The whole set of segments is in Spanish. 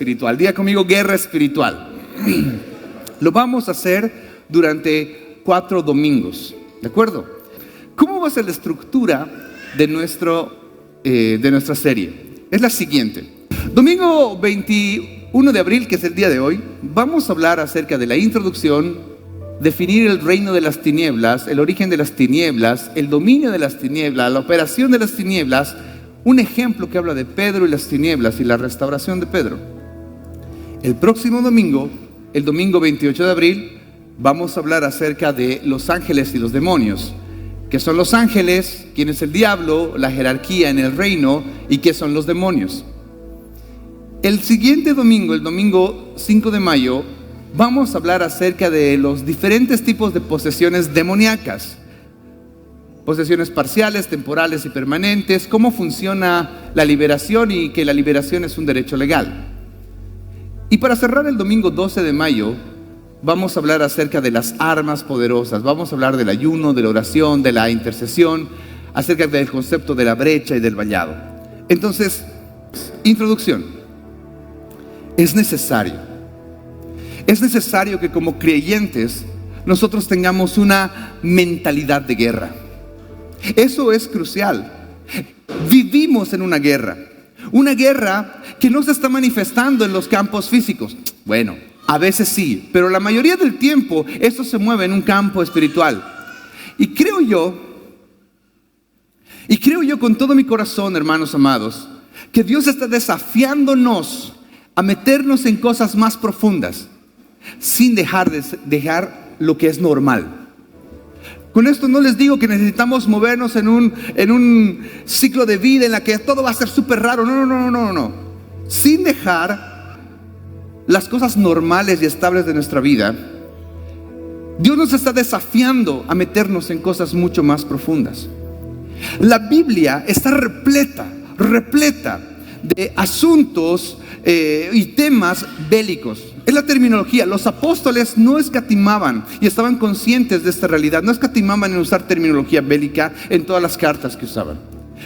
espiritual. Diga conmigo, guerra espiritual. Lo vamos a hacer durante 4 domingos, ¿de acuerdo? ¿Cómo va a ser la estructura de nuestra serie? Es la siguiente. Domingo 21 de abril, que es el día de hoy, vamos a hablar acerca de la introducción, definir el reino de las tinieblas, el origen de las tinieblas, el dominio de las tinieblas, la operación de las tinieblas, un ejemplo que habla de Pedro y las tinieblas y la restauración de Pedro. El próximo domingo, el domingo 28 de abril, vamos a hablar acerca de los ángeles y los demonios. ¿Qué son los ángeles? ¿Quién es el diablo? La jerarquía en el reino. ¿Y qué son los demonios? El siguiente domingo, el domingo 5 de mayo, vamos a hablar acerca de los diferentes tipos de posesiones demoníacas. Posesiones parciales, temporales y permanentes. Cómo funciona la liberación y que la liberación es un derecho legal. Y para cerrar el domingo 12 de mayo, vamos a hablar acerca de las armas poderosas. Vamos a hablar del ayuno, de la oración, de la intercesión, acerca del concepto de la brecha y del vallado. Entonces, introducción. Es necesario que como creyentes nosotros tengamos una mentalidad de guerra. Eso es crucial. Vivimos en una guerra que no se está manifestando en los campos físicos. Bueno, a veces sí, pero la mayoría del tiempo esto se mueve en un campo espiritual. Y creo yo con todo mi corazón, hermanos amados, que Dios está desafiándonos a meternos en cosas más profundas, sin dejar lo que es normal. Con esto no les digo que necesitamos movernos en un ciclo de vida en la que todo va a ser súper raro. No. Sin dejar las cosas normales y estables de nuestra vida, Dios nos está desafiando a meternos en cosas mucho más profundas. La Biblia está repleta de asuntos y temas bélicos. Es la terminología. Los apóstoles no escatimaban y estaban conscientes de esta realidad. No escatimaban en usar terminología bélica en todas las cartas que usaban.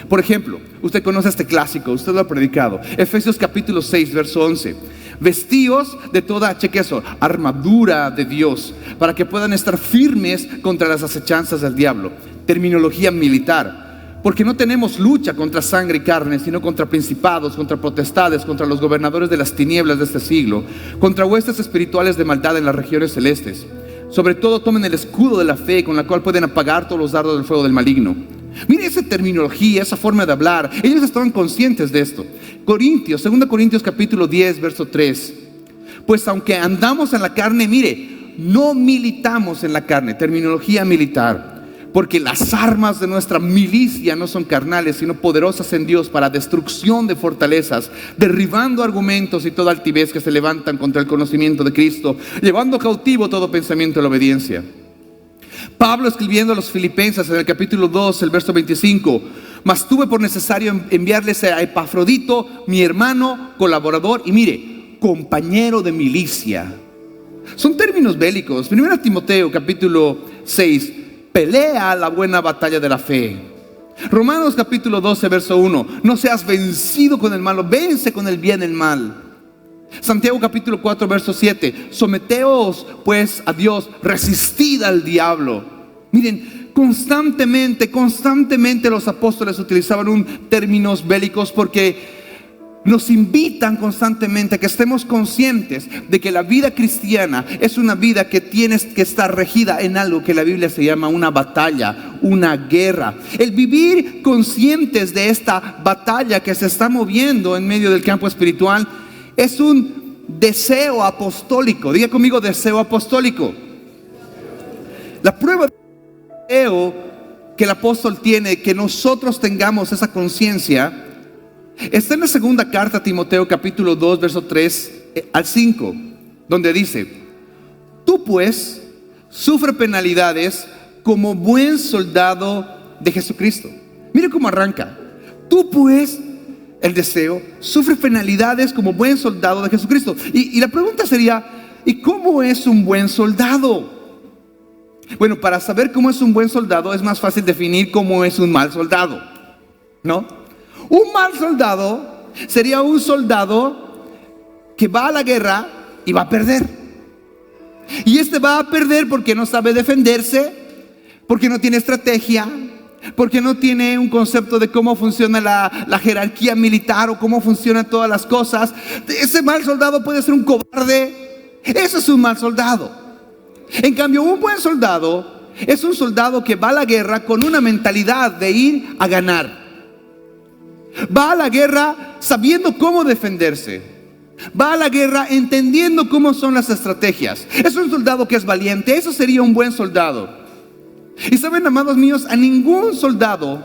Por ejemplo, usted conoce este clásico, usted lo ha predicado. Efesios capítulo 6, verso 11. Vestíos de toda, cheque eso, armadura de Dios, para que puedan estar firmes contra las acechanzas del diablo. Terminología militar. Porque no tenemos lucha contra sangre y carne, sino contra principados, contra potestades, contra los gobernadores de las tinieblas de este siglo, contra huestes espirituales de maldad en las regiones celestes. Sobre todo tomen el escudo de la fe, con la cual pueden apagar todos los dardos del fuego del maligno. Mire esa terminología, esa forma de hablar. Ellos estaban conscientes de esto. 2 Corintios capítulo 10, verso 3. Pues aunque andamos en la carne, mire, no militamos en la carne. Terminología militar. Porque las armas de nuestra milicia no son carnales, sino poderosas en Dios para destrucción de fortalezas, derribando argumentos y toda altivez que se levantan contra el conocimiento de Cristo, llevando cautivo todo pensamiento a la obediencia. Pablo, escribiendo a los Filipenses en el capítulo 2, el verso 25: mas tuve por necesario enviarles a Epafrodito, mi hermano, colaborador y mire, compañero de milicia. Son términos bélicos. 1 Timoteo capítulo 6: pelea la buena batalla de la fe. Romanos capítulo 12, verso 1: no seas vencido con el malo, vence con el bien el mal. Santiago capítulo 4, verso 7: someteos pues a Dios, resistid al diablo. Miren, constantemente los apóstoles utilizaban términos bélicos porque nos invitan constantemente a que estemos conscientes de que la vida cristiana es una vida que tiene que estar regida en algo que la Biblia se llama una batalla, una guerra. El vivir conscientes de esta batalla que se está moviendo en medio del campo espiritual es un deseo apostólico. Diga conmigo, deseo apostólico. La prueba de deseo que el apóstol tiene, que nosotros tengamos esa conciencia, está en la segunda carta a Timoteo capítulo 2, verso 3 al 5, donde dice: tú pues sufre penalidades como buen soldado de Jesucristo. Mire cómo arranca. Tú pues, el deseo, sufre penalidades como buen soldado de Jesucristo. Y la pregunta sería: ¿y cómo es un buen soldado? Bueno, para saber cómo es un buen soldado es más fácil definir cómo es un mal soldado, ¿no? Un mal soldado sería un soldado que va a la guerra y va a perder. Y este va a perder porque no sabe defenderse, porque no tiene estrategia, porque no tiene un concepto de cómo funciona la jerarquía militar o cómo funcionan todas las cosas. Ese mal soldado puede ser un cobarde. Eso es un mal soldado. En cambio, un buen soldado es un soldado que va a la guerra con una mentalidad de ir a ganar. Va a la guerra sabiendo cómo defenderse. Va a la guerra entendiendo cómo son las estrategias. Es un soldado que es valiente. Eso sería un buen soldado. Y saben, amados míos, a ningún soldado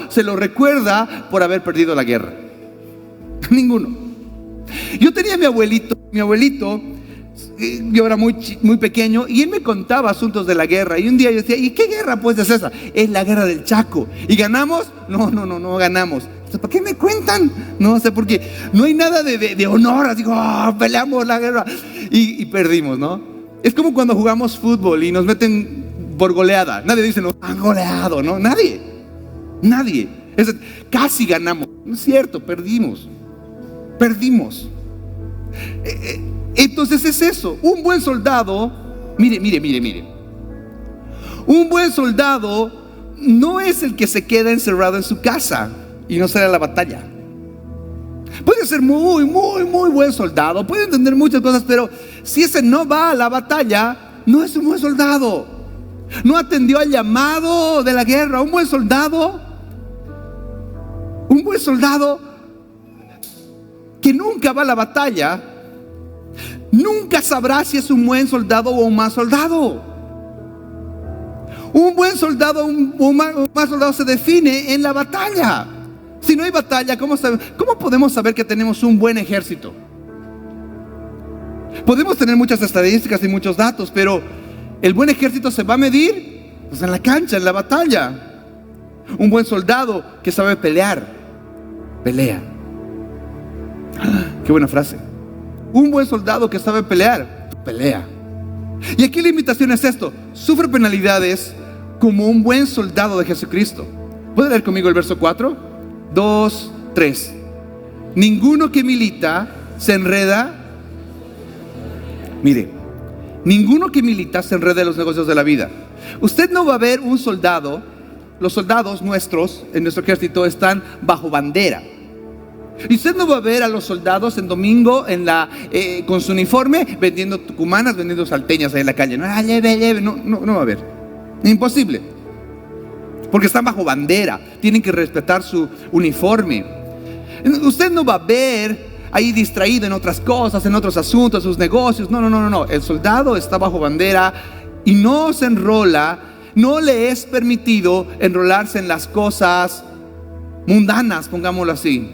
se lo recuerda por haber perdido la guerra. Ninguno. Yo tenía a mi abuelito, yo era muy pequeño, y él me contaba asuntos de la guerra. Y un día yo decía, ¿y qué guerra pues es esa? Es la guerra del Chaco. ¿Y ganamos? No ganamos. ¿Para qué me cuentan? No sé, porque no hay nada de honor. Así como, peleamos la guerra y perdimos, ¿no? Es como cuando jugamos fútbol y nos meten por goleada. Nadie dice, nos han goleado, ¿no? Nadie. Casi ganamos. No es cierto, perdimos. Entonces es eso. Un buen soldado, mire. Un buen soldado no es el que se queda encerrado en su casa y no sale a la batalla. Puede ser muy buen soldado, puede entender muchas cosas, pero si ese no va a la batalla, no es un buen soldado. No atendió al llamado de la guerra. Un buen soldado que nunca va a la batalla, nunca sabrá si es un buen soldado o un mal soldado. Un buen soldado, un mal soldado se define en la batalla. Si no hay batalla, ¿cómo podemos saber que tenemos un buen ejército? Podemos tener muchas estadísticas y muchos datos, pero el buen ejército se va a medir pues en la cancha, en la batalla. Un buen soldado que sabe pelear, pelea. Qué buena frase. Un buen soldado que sabe pelear, pelea. Y aquí la invitación es esto: sufre penalidades como un buen soldado de Jesucristo. ¿Puede leer conmigo el verso 4? 2, 3. Ninguno que milita se enreda. Mire, ninguno que milita se enreda en los negocios de la vida. Usted no va a ver un soldado. Los soldados nuestros en nuestro ejército están bajo bandera. Y usted no va a ver a los soldados en domingo con su uniforme vendiendo tucumanas, vendiendo salteñas ahí en la calle. No va a ver. Imposible. Porque están bajo bandera, tienen que respetar su uniforme. Usted no va a ver ahí distraído en otras cosas, en otros asuntos, sus negocios. No. El soldado está bajo bandera y no se enrola. No le es permitido enrolarse en las cosas mundanas, pongámoslo así.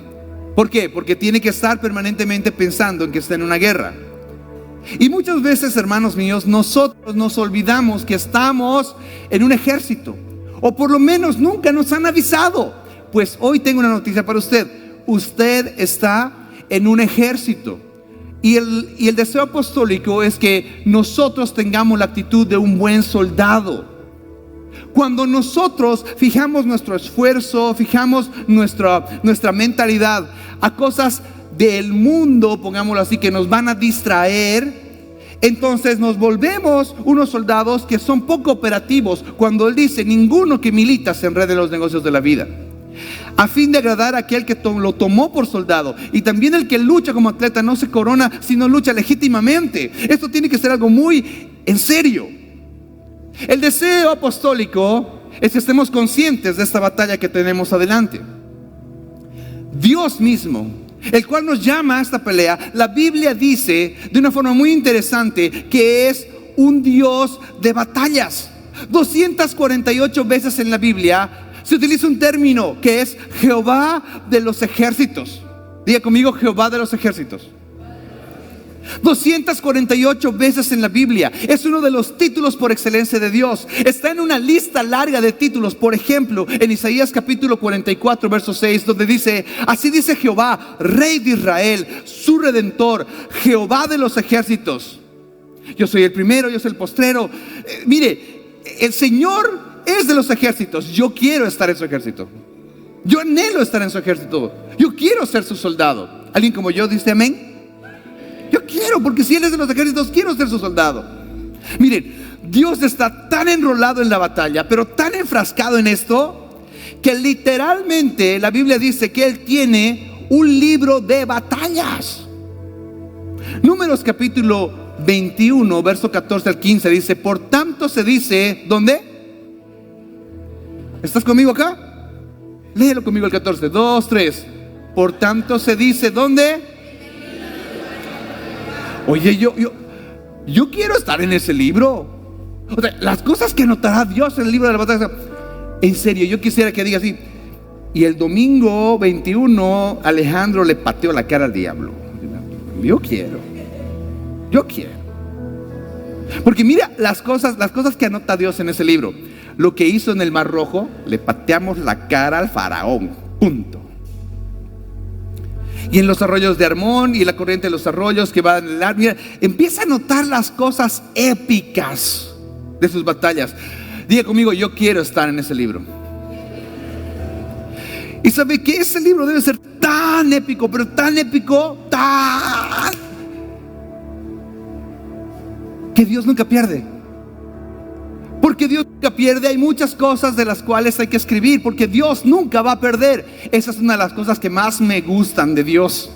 ¿Por qué? Porque tiene que estar permanentemente pensando en que está en una guerra. Y muchas veces, hermanos míos, nosotros nos olvidamos que estamos en un ejército. O por lo menos nunca nos han avisado. Pues hoy tengo una noticia para usted. Usted está en un ejército. Y el deseo apostólico es que nosotros tengamos la actitud de un buen soldado. Cuando nosotros fijamos nuestro esfuerzo, fijamos nuestra mentalidad a cosas del mundo, pongámoslo así, que nos van a distraer, entonces nos volvemos unos soldados que son poco operativos. Cuando él dice, ninguno que milita se enrede en los negocios de la vida, a fin de agradar a aquel que lo tomó por soldado. Y también el que lucha como atleta no se corona, sino lucha legítimamente. Esto tiene que ser algo muy en serio. El deseo apostólico es que estemos conscientes de esta batalla que tenemos adelante. Dios mismo, el cual nos llama a esta pelea, la Biblia dice de una forma muy interesante que es un Dios de batallas. 248 veces en la Biblia se utiliza un término que es Jehová de los ejércitos. Diga conmigo, Jehová de los ejércitos. 248 veces en la Biblia. Es uno de los títulos por excelencia de Dios. Está en una lista larga de títulos. Por ejemplo, en Isaías capítulo 44 verso 6, donde dice: así dice Jehová, Rey de Israel, su Redentor, Jehová de los ejércitos. Yo soy el primero, yo soy el postrero. Mire, el Señor es de los ejércitos. Yo quiero estar en su ejército. Yo anhelo estar en su ejército. Yo quiero ser su soldado. ¿Alguien como yo dice amén? Yo quiero, porque si Él es de los ejércitos, quiero ser su soldado. Miren, Dios está tan enrolado en la batalla, pero tan enfrascado en esto, que literalmente la Biblia dice que Él tiene un libro de batallas. Números capítulo 21, verso 14 al 15 dice: por tanto se dice, ¿dónde? ¿Estás conmigo acá? Léelo conmigo el 14, 2, 3. Por tanto se dice, ¿dónde? Oye, yo quiero estar en ese libro. O sea, las cosas que anotará Dios en el libro de la batalla. En serio, yo quisiera que diga así: y el domingo 21 Alejandro le pateó la cara al diablo. Yo quiero. Porque mira las cosas que anota Dios en ese libro. Lo que hizo en el Mar Rojo: le pateamos la cara al faraón, punto. Y en los arroyos de Armón y la corriente de los arroyos que va en el mar, mira, empieza a notar las cosas épicas de sus batallas. Diga conmigo: yo quiero estar en ese libro. Y sabe que ese libro debe ser tan épico, pero tan épico, que Dios nunca pierde. Porque Dios nunca pierde. Hay muchas cosas de las cuales hay que escribir, porque Dios nunca va a perder. Esa es una de las cosas que más me gustan de Dios.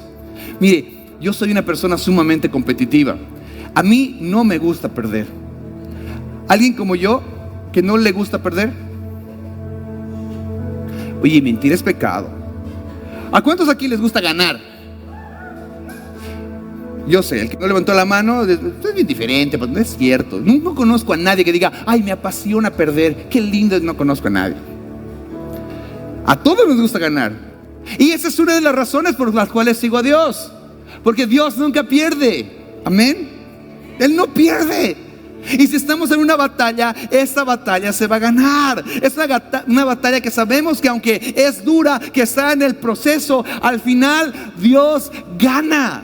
Mire, yo soy una persona sumamente competitiva. A mí no me gusta perder. ¿Alguien como yo que no le gusta perder? Oye, mentir es pecado. ¿A cuántos aquí les gusta ganar? Yo sé, el que no levantó la mano es bien diferente, pues no es cierto. No conozco a nadie que diga: ay, me apasiona perder. Qué lindo, no conozco a nadie. A todos nos gusta ganar. Y esa es una de las razones por las cuales sigo a Dios. Porque Dios nunca pierde. Amén. Él no pierde. Y si estamos en una batalla, esta batalla se va a ganar. Es una batalla que sabemos que aunque es dura, que está en el proceso, al final Dios gana.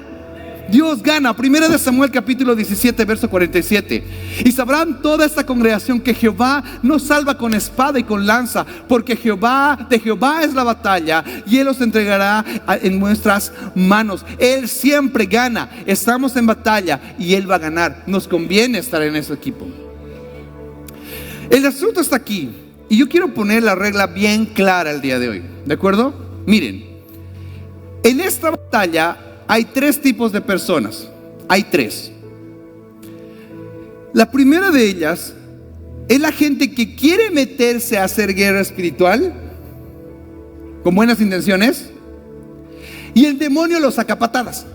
Dios gana. Primera de Samuel capítulo 17 verso 47. Y sabrán toda esta congregación que Jehová no salva con espada y con lanza, porque de Jehová es la batalla, y Él los entregará en nuestras manos. Él siempre gana. Estamos en batalla y Él va a ganar. Nos conviene estar en ese equipo. El asunto está aquí, y yo quiero poner la regla bien clara el día de hoy. ¿De acuerdo? Miren, en esta batalla hay tres tipos de personas. Hay tres. La primera de ellas es la gente que quiere meterse a hacer guerra espiritual con buenas intenciones, y el demonio los saca a patadas.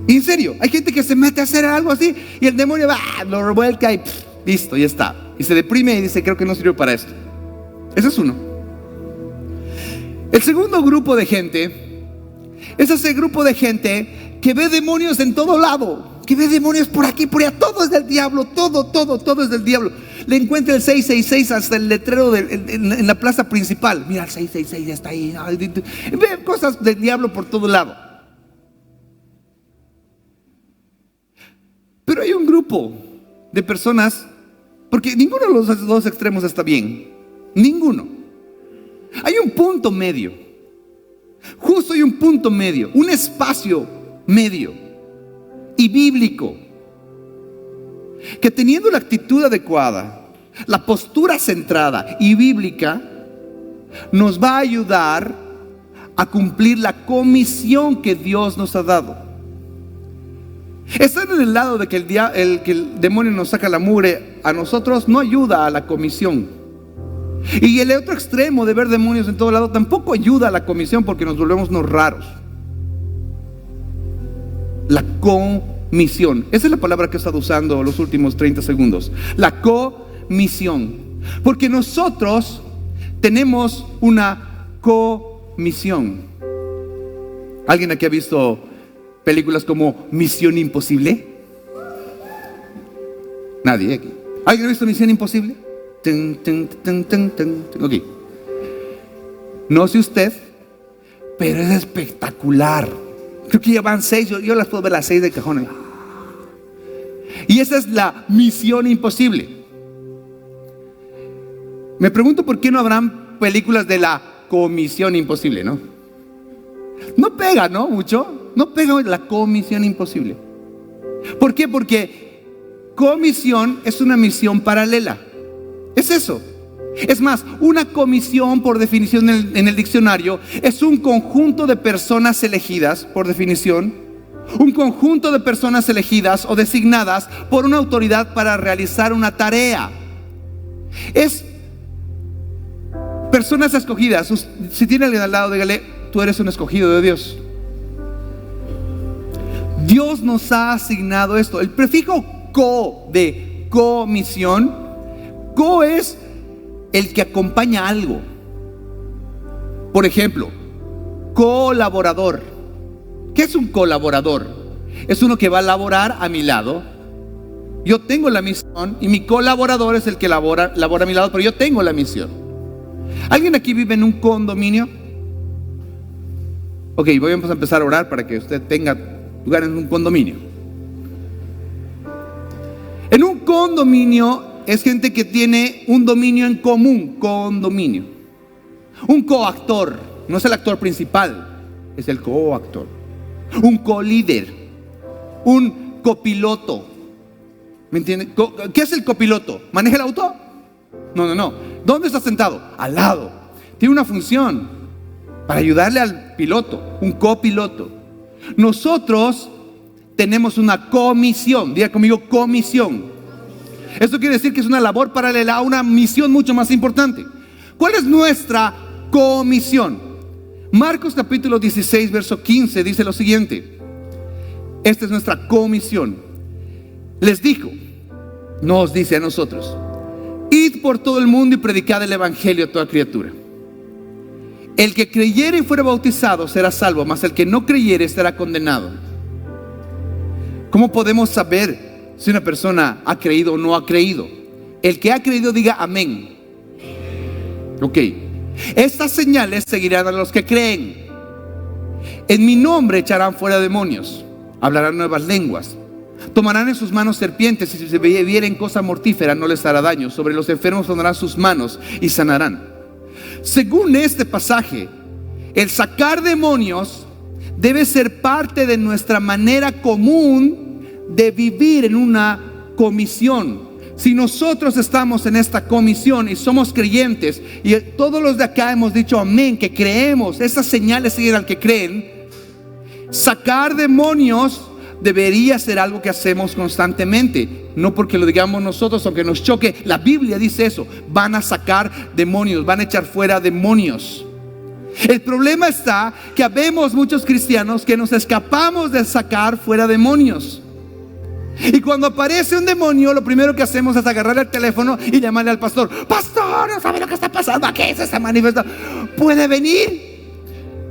En serio, hay gente que se mete a hacer algo así y el demonio va, lo revuelca y listo, ya está. Y se deprime y dice: creo que no sirve para esto. Ese es uno. El segundo grupo de gente es ese grupo de gente que ve demonios en todo lado, que ve demonios por aquí, por allá. Todo es del diablo, todo es del diablo. Le encuentra el 666 hasta el letrero en la plaza principal. Mira, el 666 ya está ahí. Ve cosas del diablo por todo lado. Pero hay un grupo de personas, porque ninguno de los dos extremos está bien. Ninguno. Hay un punto medio. Justo hay un punto medio, un espacio medio y bíblico, que teniendo la actitud adecuada, la postura centrada y bíblica, nos va a ayudar a cumplir la comisión que Dios nos ha dado. Estar en el lado de que el demonio nos saca la mugre a nosotros no ayuda a la comisión. Y el otro extremo de ver demonios en todo lado tampoco ayuda a la comisión, porque nos volvemos unos raros. La comisión, esa es la palabra que he estado usando los últimos 30 segundos. La comisión. Porque nosotros tenemos una comisión. ¿Alguien aquí ha visto películas como Misión Imposible? Nadie aquí. ¿Alguien ha visto Misión Imposible? Ok. No sé usted, pero es espectacular. Creo que ya van 6. Yo las puedo ver las 6 de cajón. Y esa es la Misión Imposible. Me pregunto por qué no habrán películas de la Comisión Imposible, ¿no? No pega, ¿no? Mucho. No pega la comisión imposible. ¿Por qué? Porque comisión es una misión paralela. Es eso. Es más, una comisión, por definición en el diccionario, es un conjunto de personas elegidas, por definición, un conjunto de personas elegidas o designadas por una autoridad para realizar una tarea. Es personas escogidas. Si tiene alguien al lado, dígale: tú eres un escogido de Dios. Dios nos ha asignado esto. El prefijo co de comisión, co es el que acompaña algo. Por ejemplo, colaborador. ¿Qué es un colaborador? Es uno que va a laborar a mi lado. Yo tengo la misión y mi colaborador es el que labora a mi lado, pero yo tengo la misión. ¿Alguien aquí vive en un condominio? Ok, voy a empezar a orar para que usted tenga lugar en un condominio. En un condominio es gente que tiene un dominio en común. Condominio. Un coactor, no es el actor principal, es el coactor. Un colíder, un copiloto. ¿Me entienden? ¿Qué es el copiloto? ¿Maneja el auto? No. ¿Dónde está sentado? Al lado. Tiene una función para ayudarle al piloto, un copiloto. Nosotros tenemos una comisión. Diga conmigo: comisión. Esto quiere decir que es una labor paralela a una misión mucho más importante. ¿Cuál es nuestra comisión? Marcos capítulo 16 verso 15 dice lo siguiente: esta es nuestra comisión. Les dijo, nos dice a nosotros: id por todo el mundo y predicad el evangelio a toda criatura. El que creyere y fuere bautizado será salvo, mas el que no creyere será condenado. ¿Cómo podemos saber si una persona ha creído o no ha creído? El que ha creído diga amén. Ok. Estas señales seguirán a los que creen. En mi nombre echarán fuera demonios, hablarán nuevas lenguas, tomarán en sus manos serpientes, y si se bebieren cosa mortífera no les hará daño. Sobre los enfermos pondrán sus manos y sanarán. Según este pasaje, el sacar demonios debe ser parte de nuestra manera común de vivir en una comisión. Si nosotros estamos en esta comisión y somos creyentes, y todos los de acá hemos dicho amén, que creemos, esas señales siguen al que creen, sacar demonios debería ser algo que hacemos constantemente. No porque lo digamos nosotros, aunque nos choque. La Biblia dice eso: van a sacar demonios, van a echar fuera demonios. El problema está que habemos muchos cristianos que nos escapamos de sacar fuera demonios. Y cuando aparece un demonio, lo primero que hacemos es agarrar el teléfono y llamarle al pastor: pastor, ¿no sabe lo que está pasando? ¿A qué es esta manifestación? ¿Puede venir?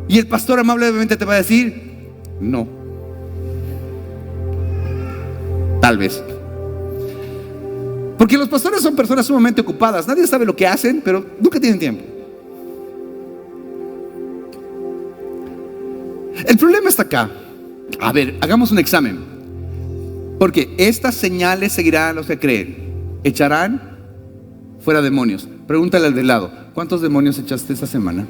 Y el pastor amablemente te va a decir: no. Tal vez. Porque los pastores son personas sumamente ocupadas. Nadie sabe lo que hacen, pero nunca tienen tiempo. El problema está acá. A ver, hagamos un examen. Porque estas señales seguirán a los que creen. Echarán fuera demonios. Pregúntale al de lado: ¿cuántos demonios echaste esta semana?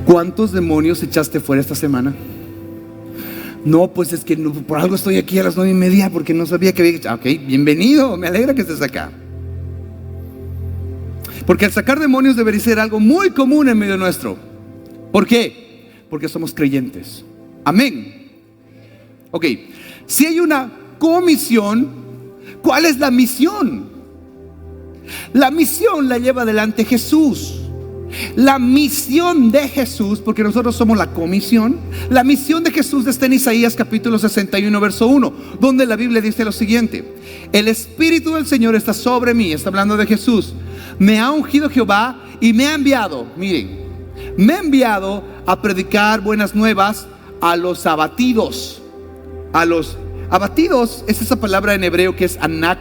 ¿Cuántos demonios echaste fuera esta semana? No, pues es que por algo estoy aquí a las 9:30, porque no sabía que había. Ok, bienvenido, me alegra que estés acá. Porque el sacar demonios debería ser algo muy común en medio nuestro. ¿Por qué? Porque somos creyentes. Amén. Ok, si hay una comisión, ¿cuál es la misión? La misión la lleva adelante Jesús. La misión de Jesús, porque nosotros somos la comisión. La misión de Jesús está en Isaías capítulo 61 verso 1, donde la Biblia dice lo siguiente: el Espíritu del Señor está sobre mí. Está hablando de Jesús. Me ha ungido Jehová y me ha enviado, miren, me ha enviado a predicar buenas nuevas a los abatidos. A los abatidos es esa palabra en hebreo que es anaf,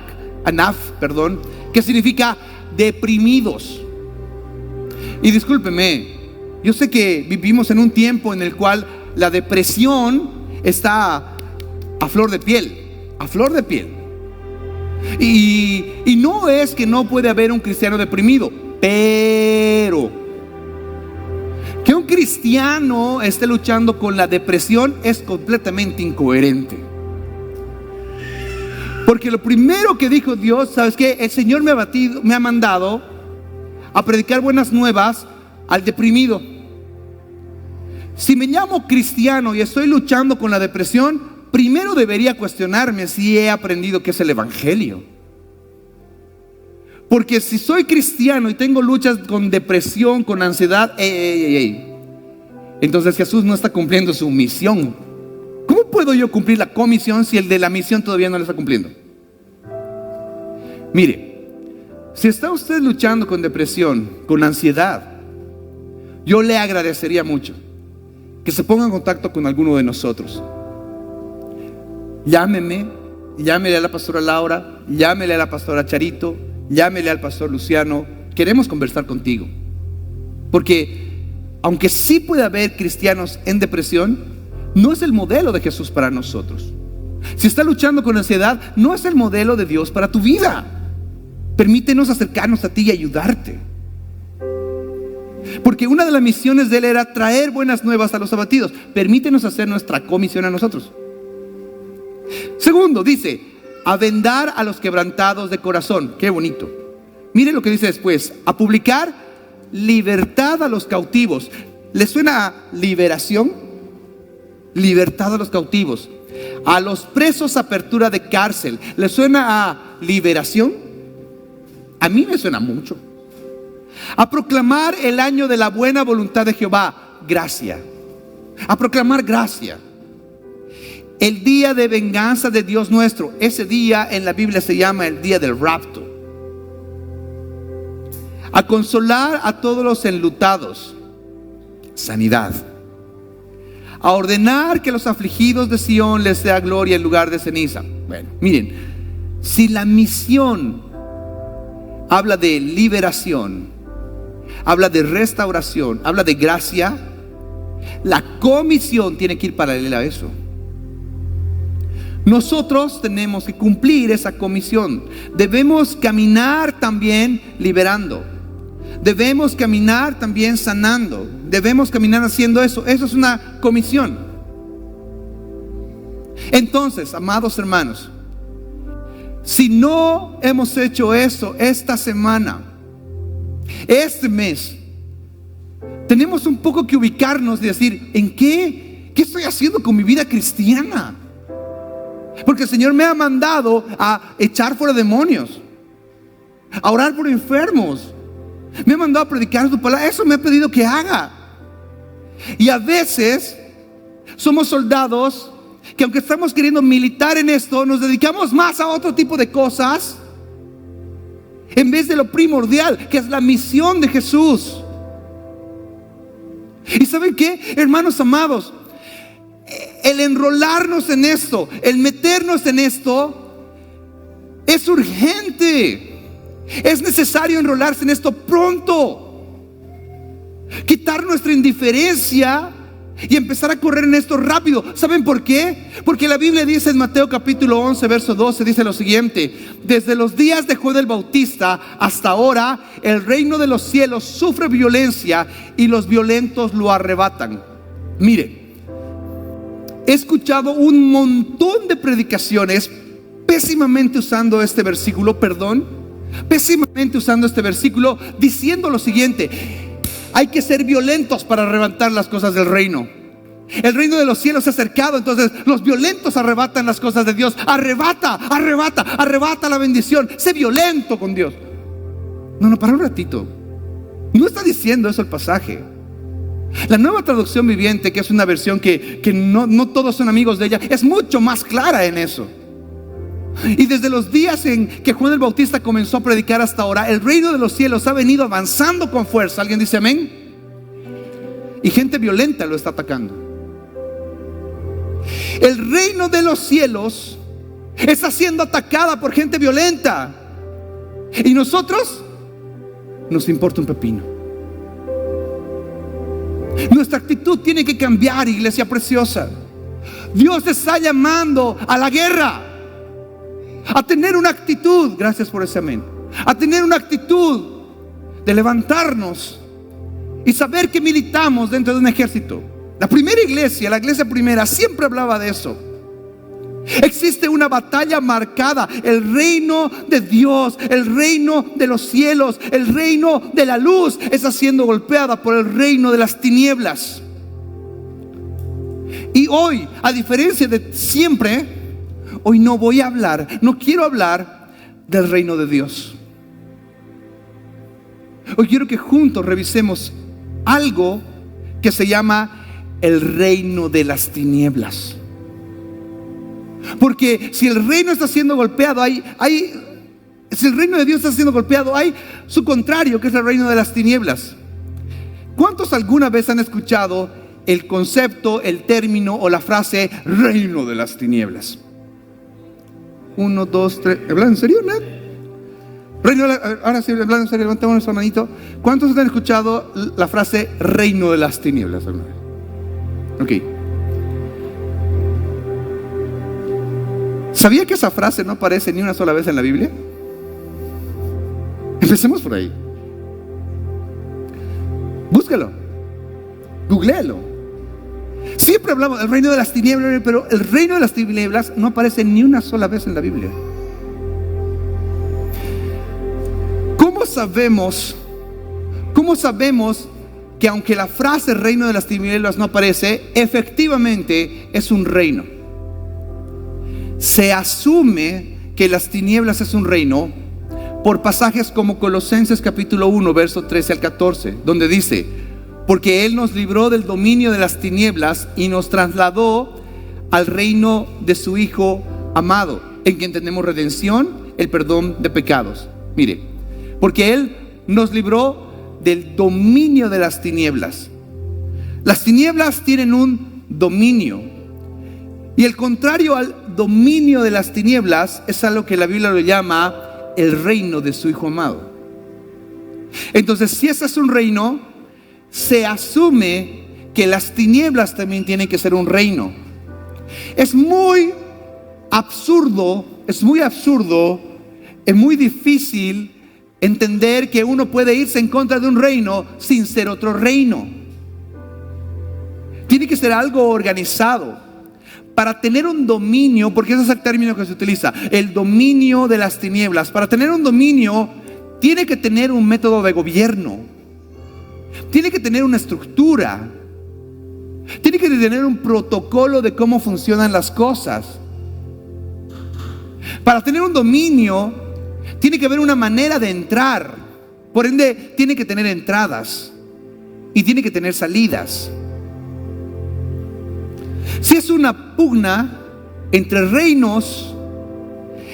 que significa deprimidos. Y discúlpeme, yo sé que vivimos en un tiempo en el cual la depresión está a flor de piel, a flor de piel. Y no es que no puede haber un cristiano deprimido, Pero que un cristiano esté luchando con la depresión es completamente incoherente. Porque lo primero que dijo Dios, ¿sabes qué? El Señor me ha mandado a predicar buenas nuevas al deprimido. Si me llamo cristiano y estoy luchando con la depresión, primero debería cuestionarme si he aprendido qué es el evangelio. Porque si soy cristiano y tengo luchas con depresión, con ansiedad, entonces Jesús no está cumpliendo su misión. ¿Cómo puedo yo cumplir la comisión si el de la misión todavía no la está cumpliendo? Mire, si está usted luchando con depresión, con ansiedad, yo le agradecería mucho que se ponga en contacto con alguno de nosotros. Llámele a la pastora Laura, llámele a la pastora Charito, llámele al pastor Luciano. Queremos conversar contigo. Porque aunque sí puede haber cristianos en depresión, no es el modelo de Jesús para nosotros. Si está luchando con ansiedad, no es el modelo de Dios para tu vida. Permítenos acercarnos a ti y ayudarte. Porque una de las misiones de Él era traer buenas nuevas a los abatidos. Permítenos hacer nuestra comisión a nosotros. Segundo, dice, a vendar a los quebrantados de corazón. Qué bonito. Mire lo que dice después. A publicar libertad a los cautivos. ¿Le suena a liberación? Libertad a los cautivos. A los presos, apertura de cárcel. ¿Le suena a liberación? A mí me suena mucho. A proclamar el año de la buena voluntad de Jehová. Gracia. A proclamar gracia. El día de venganza de Dios nuestro. Ese día en la Biblia se llama el día del rapto. A consolar a todos los enlutados. Sanidad. A ordenar que los afligidos de Sión les sea gloria en lugar de ceniza. Bueno, miren, si la misión habla de liberación, habla de restauración, habla de gracia, la comisión tiene que ir paralela a eso. Nosotros tenemos que cumplir esa comisión. Debemos caminar también liberando. Debemos caminar también sanando. Debemos caminar haciendo eso. Eso es una comisión. Entonces, amados hermanos, si no hemos hecho eso esta semana, este mes, tenemos un poco que ubicarnos y decir, ¿en qué estoy haciendo con mi vida cristiana? Porque el Señor me ha mandado a echar fuera demonios, a orar por enfermos, me ha mandado a predicar su palabra. Eso me ha pedido que haga. Y a veces somos soldados que, aunque estamos queriendo militar en esto, nos dedicamos más a otro tipo de cosas en vez de lo primordial, que es la misión de Jesús. ¿Y saben qué, hermanos amados? El enrolarnos en esto, el meternos en esto, es urgente. Es necesario enrolarse en esto pronto. Quitar nuestra indiferencia y empezar a correr en esto rápido. ¿Saben por qué? Porque la Biblia dice en Mateo capítulo 11 verso 12, dice lo siguiente: desde los días de Juan el Bautista hasta ahora, el reino de los cielos sufre violencia y los violentos lo arrebatan. Mire, he escuchado un montón de predicaciones pésimamente usando este versículo, diciendo lo siguiente: hay que ser violentos para arrebatar las cosas del reino. El reino de los cielos se ha acercado, entonces los violentos arrebatan las cosas de Dios. Arrebata la bendición. Sé violento con Dios. No, para un ratito. No está diciendo eso el pasaje. La Nueva Traducción Viviente, que es una versión que no todos son amigos de ella, es mucho más clara en eso. Y desde los días en que Juan el Bautista comenzó a predicar hasta ahora, el reino de los cielos ha venido avanzando con fuerza. ¿Alguien dice amén? Y gente violenta lo está atacando. El reino de los cielos está siendo atacada por gente violenta. Y nosotros nos importa un pepino. Nuestra actitud tiene que cambiar, iglesia preciosa. Dios está llamando a la guerra, a tener una actitud, gracias por ese amén, a tener una actitud de levantarnos y saber que militamos dentro de un ejército. La primera iglesia, la iglesia primera, siempre hablaba de eso. Existe una batalla marcada. El reino de Dios, el reino de los cielos, el reino de la luz está siendo golpeada por el reino de las tinieblas. Y hoy, a diferencia de siempre, hoy no quiero hablar del reino de Dios. Hoy quiero que juntos revisemos algo que se llama el reino de las tinieblas. Porque si el reino está siendo golpeado, si el reino de Dios está siendo golpeado, hay su contrario, que es el reino de las tinieblas. ¿Cuántos alguna vez han escuchado el concepto, el término o la frase reino de las tinieblas? 1, 2, 3. ¿Hablan en serio, Ned? Ahora sí, hablando en serio, levantemos nuestra manito. ¿Cuántos han escuchado la frase reino de las tinieblas? Ok. ¿Sabía que esa frase no aparece ni una sola vez en la Biblia? Empecemos por ahí. Búscalo, googléalo. Siempre hablamos del reino de las tinieblas, pero el reino de las tinieblas no aparece ni una sola vez en la Biblia. ¿Cómo sabemos que aunque la frase reino de las tinieblas no aparece, efectivamente es un reino? Se asume que las tinieblas es un reino por pasajes como Colosenses capítulo 1, verso 13 al 14, donde dice: porque Él nos libró del dominio de las tinieblas y nos trasladó al reino de su Hijo amado, en quien tenemos redención, el perdón de pecados. Mire, porque Él nos libró del dominio de las tinieblas. Las tinieblas tienen un dominio, y el contrario al dominio de las tinieblas es algo que la Biblia lo llama el reino de su Hijo amado. Entonces, si ese es un reino, se asume que las tinieblas también tienen que ser un reino. Es muy absurdo, es muy difícil entender que uno puede irse en contra de un reino sin ser otro reino. Tiene que ser algo organizado. Para tener un dominio, porque ese es el término que se utiliza, el dominio de las tinieblas. Para tener un dominio, tiene que tener un método de gobierno. Tiene que tener una estructura. Tiene que tener un protocolo de cómo funcionan las cosas. Para tener un dominio, tiene que haber una manera de entrar. Por ende, tiene que tener entradas y tiene que tener salidas. Si es una pugna entre reinos,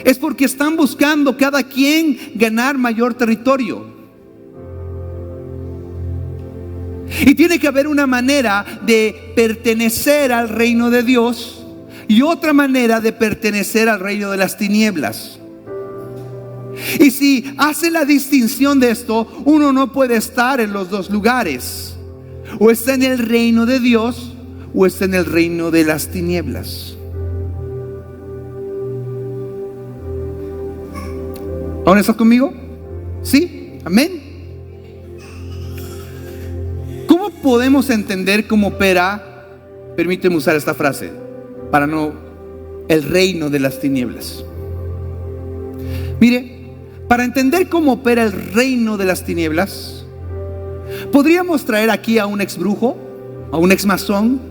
es porque están buscando cada quien ganar mayor territorio. Y tiene que haber una manera de pertenecer al reino de Dios y otra manera de pertenecer al reino de las tinieblas. Y si hace la distinción de esto, uno no puede estar en los dos lugares. O está en el reino de Dios o está en el reino de las tinieblas. ¿Ahora estás conmigo? ¿Sí? ¿Amén? ¿Cómo podemos entender cómo opera? Permíteme usar esta frase para no el reino de las tinieblas. Mire, para entender cómo opera el reino de las tinieblas, podríamos traer aquí a un ex brujo, a un ex masón.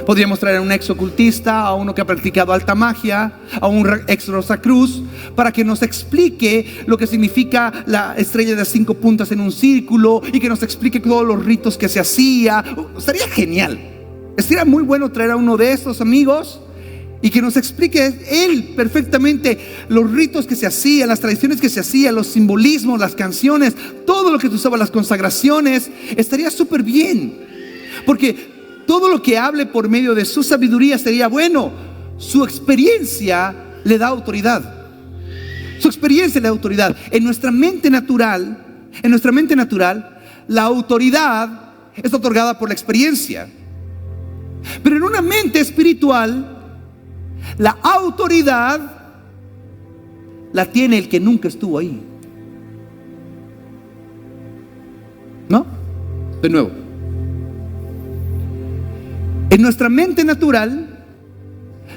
Podríamos traer a un ex ocultista, a uno que ha practicado alta magia, a un ex Rosacruz, para que nos explique lo que significa la estrella de 5 puntas en un círculo y que nos explique todos los ritos que se hacía. Estaría genial. Estaría muy bueno traer a uno de estos amigos y que nos explique él perfectamente los ritos que se hacían, las tradiciones que se hacían, los simbolismos, las canciones, todo lo que se usaba, las consagraciones. Estaría súper bien, porque todo lo que hable por medio de su sabiduría sería bueno. Su experiencia le da autoridad. Su experiencia le da autoridad. En nuestra mente natural, la autoridad es otorgada por la experiencia. Pero en una mente espiritual, la autoridad la tiene el que nunca estuvo ahí. De nuevo, en nuestra mente natural,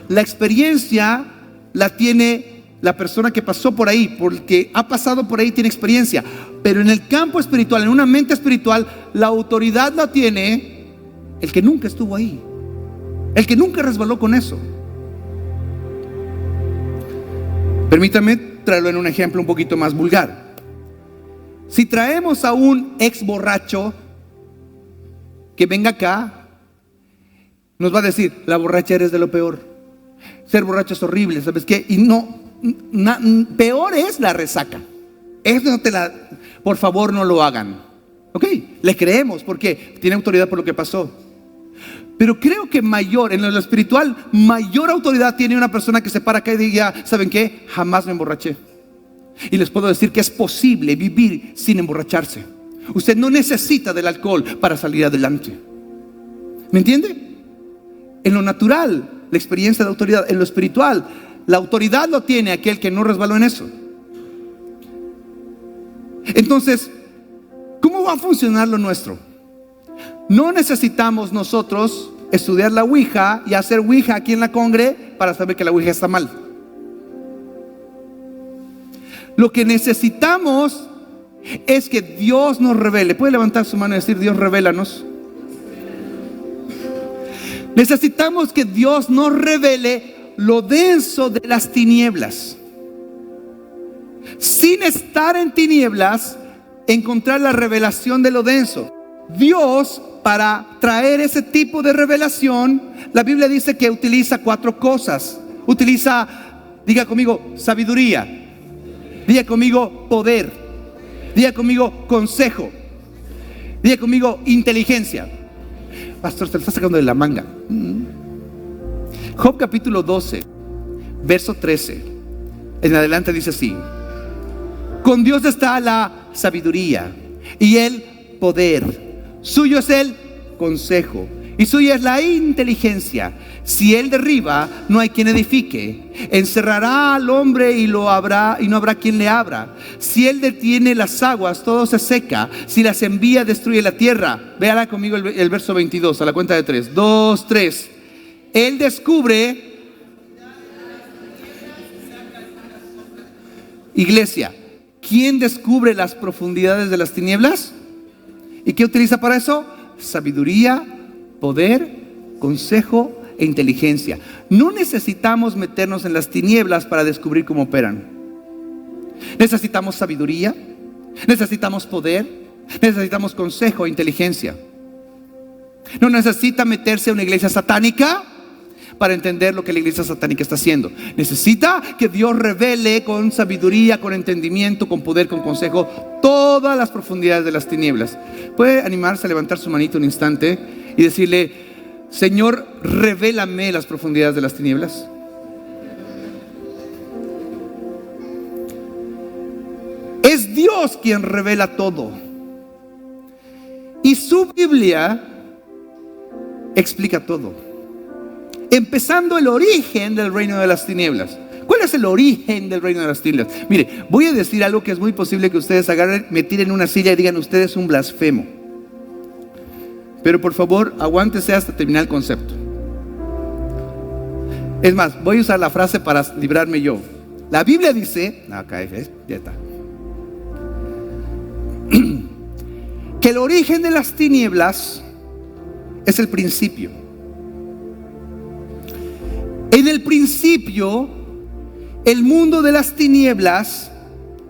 la experiencia la tiene la persona que pasó por ahí, porque ha pasado por ahí, tiene experiencia. Pero en el campo espiritual, en una mente espiritual, la autoridad la tiene el que nunca estuvo ahí, el que nunca resbaló con eso. Permítame traerlo en un ejemplo un poquito más vulgar. Si traemos a un ex borracho que venga acá, nos va a decir: la borrachera es de lo peor, ser borracho es horrible, ¿sabes qué? Y peor es la resaca. Eso por favor, no lo hagan. Ok, le creemos porque tiene autoridad por lo que pasó. Pero creo que en lo espiritual, mayor autoridad tiene una persona que se para acá y diga: ¿saben qué? Jamás me emborraché. Y les puedo decir que es posible vivir sin emborracharse. Usted no necesita del alcohol para salir adelante. ¿Me entiende? En lo natural, la experiencia de autoridad. En lo espiritual, la autoridad lo tiene aquel que no resbaló en eso. Entonces, ¿cómo va a funcionar lo nuestro? No necesitamos nosotros estudiar la Ouija y hacer Ouija aquí en la congre para saber que la Ouija está mal. Lo que necesitamos es que Dios nos revele. ¿Puede levantar su mano y decir: Dios, revélanos? Necesitamos que Dios nos revele lo denso de las tinieblas. Sin estar en tinieblas, encontrar la revelación de lo denso. Dios, para traer ese tipo de revelación, la Biblia dice que utiliza 4 cosas. Utiliza, diga conmigo, sabiduría. Diga conmigo, poder. Diga conmigo, consejo. Diga conmigo, inteligencia. Pastor, se lo está sacando de la manga. Job capítulo 12, verso 13 en adelante dice así: con Dios está la sabiduría y el poder, suyo es el consejo y suya es la inteligencia. Si él derriba, no hay quien edifique. Encerrará al hombre y no habrá quien le abra. Si él detiene las aguas, todo se seca. Si las envía, destruye la tierra. Véala conmigo el verso 22, a la cuenta de 3. 2, 3. Él descubre. Iglesia, ¿quién descubre las profundidades de las tinieblas? ¿Y qué utiliza para eso? Sabiduría, poder, consejo e inteligencia. No necesitamos meternos en las tinieblas para descubrir cómo operan. Necesitamos sabiduría, necesitamos poder, necesitamos consejo e inteligencia. No necesita meterse a una iglesia satánica para entender lo que la iglesia satánica está haciendo. Necesita que Dios revele con sabiduría, con entendimiento, con poder, con consejo, todas las profundidades de las tinieblas. ¿Puede animarse a levantar su manito un instante y decirle: Señor, revélame las profundidades de las tinieblas? Es Dios quien revela todo. Y su Biblia explica todo. Empezando el origen del reino de las tinieblas. ¿Cuál es el origen del reino de las tinieblas? Mire, voy a decir algo que es muy posible que ustedes agarren, me tiren una silla y digan: usted es un blasfemo. Pero por favor, aguántese hasta terminar el concepto. Es más, voy a usar la frase para librarme yo. La Biblia dice, acá ¿ves? Ya está, que el origen de las tinieblas es el principio. En el principio, el mundo de las tinieblas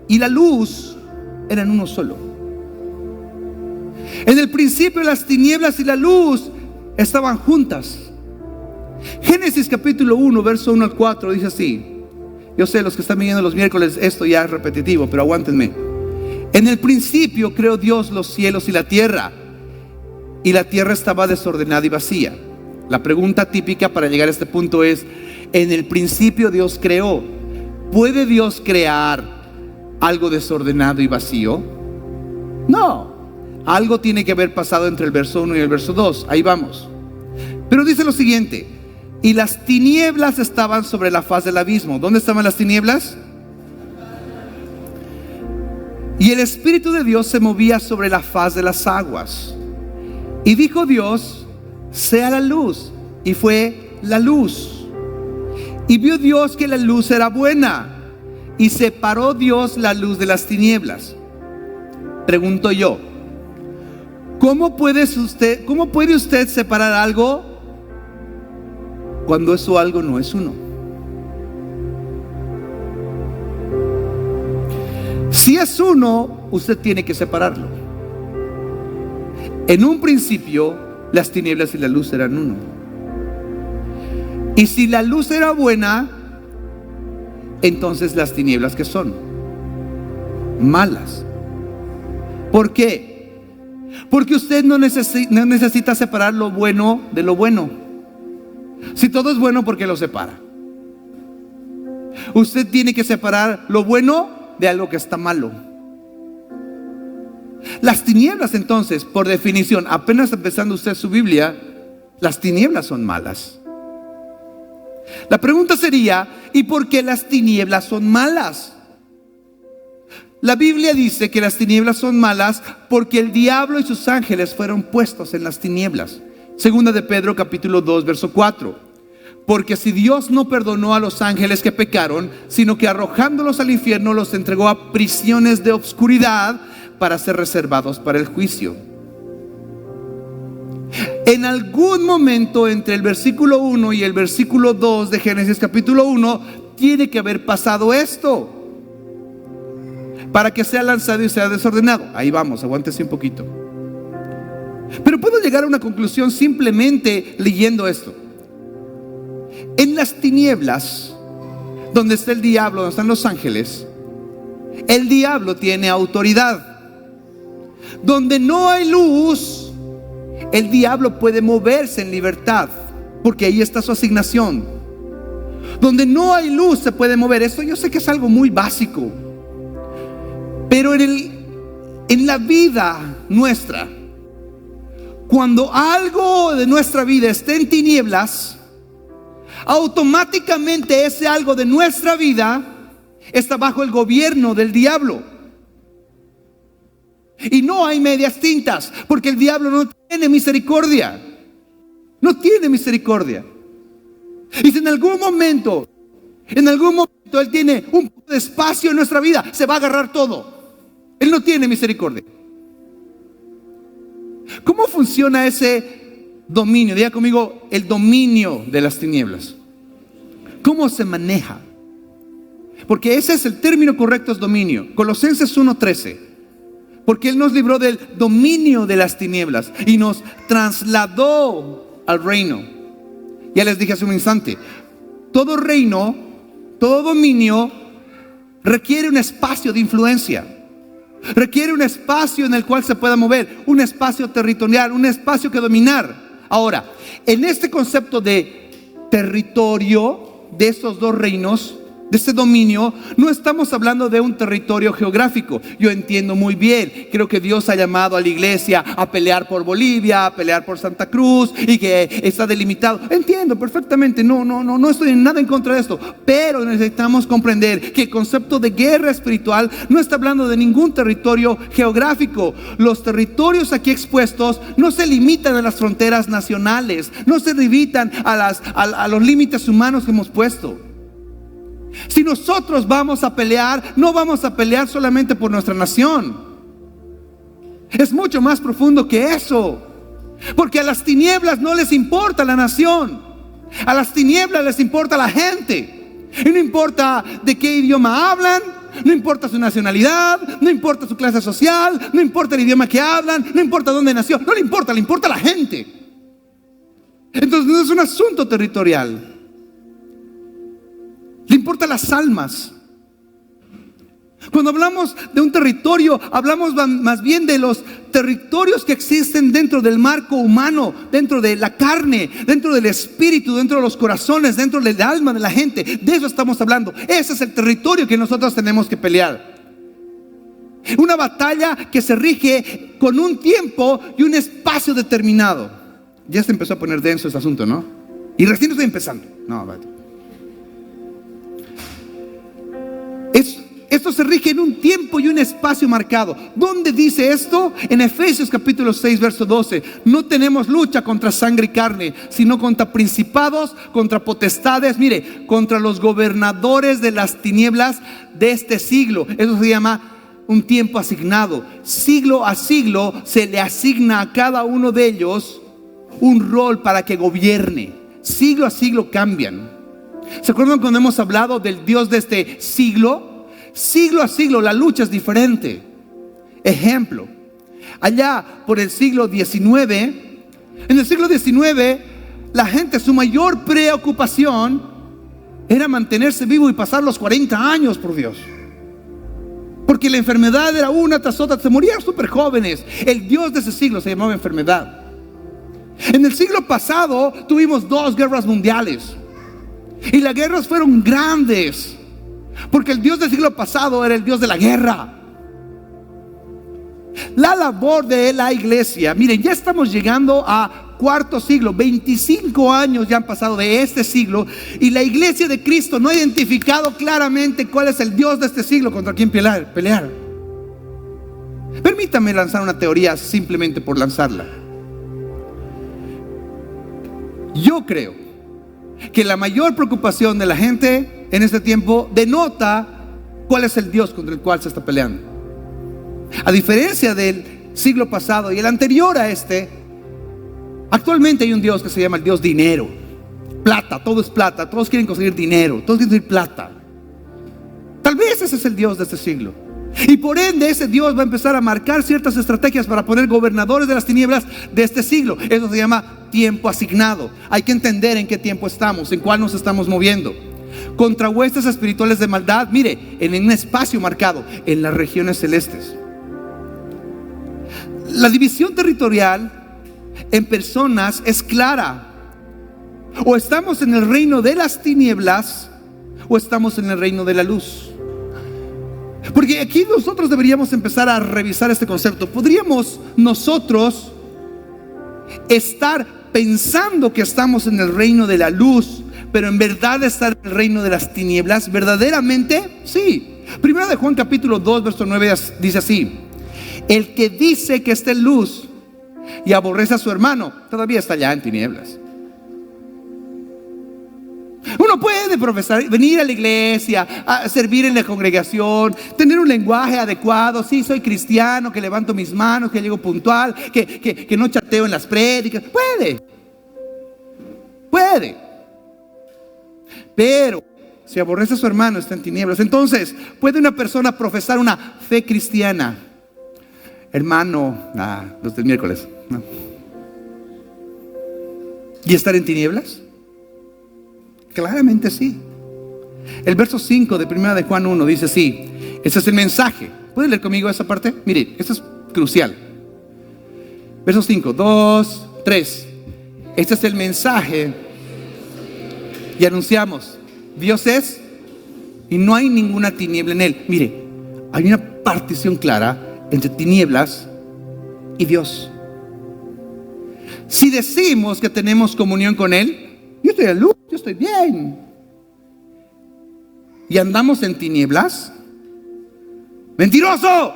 y la luz eran uno solo. En el principio, las tinieblas y la luz estaban juntas. Génesis capítulo 1, verso 1 al 4 dice así. Yo sé, los que están viniendo los miércoles, esto ya es repetitivo, pero aguántenme. En el principio creó Dios los cielos y la tierra estaba desordenada y vacía. La pregunta típica para llegar a este punto es: en el principio Dios creó. ¿Puede Dios crear algo desordenado y vacío? No. Algo tiene que haber pasado entre el verso 1 y el verso 2. Ahí vamos. Pero dice lo siguiente: y las tinieblas estaban sobre la faz del abismo. ¿Dónde estaban las tinieblas? Y el Espíritu de Dios se movía sobre la faz de las aguas. Y dijo Dios, sea la luz. Y fue la luz. Y vio Dios que la luz era buena. Y separó Dios la luz de las tinieblas. Pregunto yo, ¿cómo puede usted separar algo cuando eso algo no es uno? Si es uno, usted tiene que separarlo. En un principio, las tinieblas y la luz eran uno. Y si la luz era buena, entonces las tinieblas, ¿qué son? Malas. ¿Por qué? Porque usted no necesita separar lo bueno de lo bueno. Si todo es bueno, ¿por qué lo separa? Usted tiene que separar lo bueno de algo que está malo. Las tinieblas, entonces, por definición, apenas empezando usted su Biblia, las tinieblas son malas. La pregunta sería, ¿y por qué las tinieblas son malas? La Biblia dice que las tinieblas son malas porque el diablo y sus ángeles fueron puestos en las tinieblas. Segunda de Pedro capítulo 2 verso 4. Porque si Dios no perdonó a los ángeles que pecaron, sino que arrojándolos al infierno los entregó a prisiones de obscuridad para ser reservados para el juicio. En algún momento entre el versículo 1 y el versículo 2 de Génesis capítulo 1 tiene que haber pasado esto para que sea lanzado y sea desordenado. Ahí vamos, aguántese un poquito. Pero puedo llegar a una conclusión simplemente leyendo esto. En las tinieblas, donde está el diablo, donde están los ángeles, el diablo tiene autoridad. Donde no hay luz, el diablo puede moverse en libertad, porque ahí está su asignación. Donde no hay luz se puede mover. Esto yo sé que es algo muy básico, pero en la vida nuestra, cuando algo de nuestra vida esté en tinieblas, automáticamente ese algo de nuestra vida está bajo el gobierno del diablo. Y no hay medias tintas, porque el diablo no tiene misericordia. No tiene misericordia. Y si en algún momento Él tiene un poco de espacio en nuestra vida, se va a agarrar todo. Él no tiene misericordia. ¿Cómo funciona ese dominio? Diga conmigo, el dominio de las tinieblas. ¿Cómo se maneja? Porque ese es el término correcto, es dominio. Colosenses 1:13. Porque Él nos libró del dominio de las tinieblas y nos trasladó al reino. Ya les dije hace un instante, todo reino, todo dominio requiere un espacio de influencia. Requiere un espacio en el cual se pueda mover, un espacio territorial, un espacio que dominar. Ahora, en este concepto de territorio de estos dos reinos, de este dominio, no estamos hablando de un territorio geográfico. Yo entiendo muy bien, creo que Dios ha llamado a la iglesia a pelear por Bolivia, a pelear por Santa Cruz y que está delimitado. Entiendo perfectamente, no estoy en nada en contra de esto, pero necesitamos comprender que el concepto de guerra espiritual no está hablando de ningún territorio geográfico. Los territorios aquí expuestos no se limitan a las fronteras nacionales, no se limitan a los límites humanos que hemos puesto. Si nosotros vamos a pelear, no vamos a pelear solamente por nuestra nación. Es mucho más profundo que eso. Porque a las tinieblas no les importa la nación. A las tinieblas les importa la gente. Y no importa de qué idioma hablan, no importa su nacionalidad, no importa su clase social, no importa el idioma que hablan, no importa dónde nació, no le importa la gente. Entonces no es un asunto territorial. Le importan las almas. Cuando hablamos de un territorio, hablamos más bien de los territorios que existen dentro del marco humano, dentro de la carne, dentro del espíritu, dentro de los corazones, dentro del alma de la gente. De eso estamos hablando. Ese es el territorio que nosotros tenemos que pelear. Una batalla que se rige con un tiempo y un espacio determinado. Ya se empezó a poner denso este asunto, ¿no? Y recién estoy empezando. esto se rige en un tiempo y un espacio marcado. ¿Dónde dice esto? En Efesios capítulo 6, verso 12. No tenemos lucha contra sangre y carne, sino contra principados, contra potestades, mire, contra los gobernadores de las tinieblas de este siglo. Eso se llama un tiempo asignado. Siglo a siglo se le asigna a cada uno de ellos un rol para que gobierne. Siglo a siglo cambian. ¿Se acuerdan cuando hemos hablado del Dios de este siglo? Siglo a siglo la lucha es diferente. Ejemplo, allá por el siglo XIX, en el siglo XIX, la gente, su mayor preocupación era mantenerse vivo y pasar los 40 años, por Dios. Porque la enfermedad era una tras otra, se morían súper jóvenes. El Dios de ese siglo se llamaba enfermedad. En el siglo pasado tuvimos 2 guerras mundiales. Y las guerras fueron grandes, porque el Dios del siglo pasado era el Dios de la guerra. La labor de la iglesia, miren, ya estamos llegando a cuarto siglo, 25 años ya han pasado de este siglo, y la iglesia de Cristo no ha identificado claramente cuál es el Dios de este siglo contra quien pelear. Permítame lanzar una teoría simplemente por lanzarla. Yo creo que la mayor preocupación de la gente en este tiempo denota cuál es el Dios contra el cual se está peleando. A diferencia del siglo pasado y el anterior a este, actualmente hay un Dios que se llama el Dios dinero. Plata, todo es plata, todos quieren conseguir dinero, todos quieren conseguir plata. Tal vez ese es el Dios de este siglo. Y por ende ese Dios va a empezar a marcar ciertas estrategias para poner gobernadores de las tinieblas de este siglo. Eso se llama tiempo asignado. Hay que entender en qué tiempo estamos, en cuál nos estamos moviendo. Contra huestes espirituales de maldad, mire, en un espacio marcado, en las regiones celestes. La división territorial en personas es clara. O estamos en el reino de las tinieblas o estamos en el reino de la luz. Porque aquí nosotros deberíamos empezar a revisar este concepto. ¿Podríamos nosotros estar pensando que estamos en el reino de la luz, pero en verdad estar en el reino de las tinieblas? ¿Verdaderamente? Sí. Primero de Juan capítulo 2 verso 9 dice así: el que dice que está en luz y aborrece a su hermano, todavía está allá en tinieblas. Uno puede profesar, venir a la iglesia, a servir en la congregación, tener un lenguaje adecuado. Sí, soy cristiano, que levanto mis manos, que llego puntual, que no chateo en las prédicas. Puede. Pero si aborrece a su hermano, está en tinieblas. Entonces, ¿puede una persona profesar una fe cristiana? Hermano, los del miércoles, no, ¿y estar en tinieblas? Claramente sí. El verso 5 de 1 de Juan 1 dice así. Ese es el mensaje. ¿Pueden leer conmigo esa parte? Miren, esto es crucial. Verso 5, 2, 3. Este es el mensaje. Y anunciamos: Dios es y no hay ninguna tiniebla en él. Mire, hay una partición clara entre tinieblas y Dios. Si decimos que tenemos comunión con él, yo estoy en luz, yo estoy bien, y andamos en tinieblas, ¡mentiroso!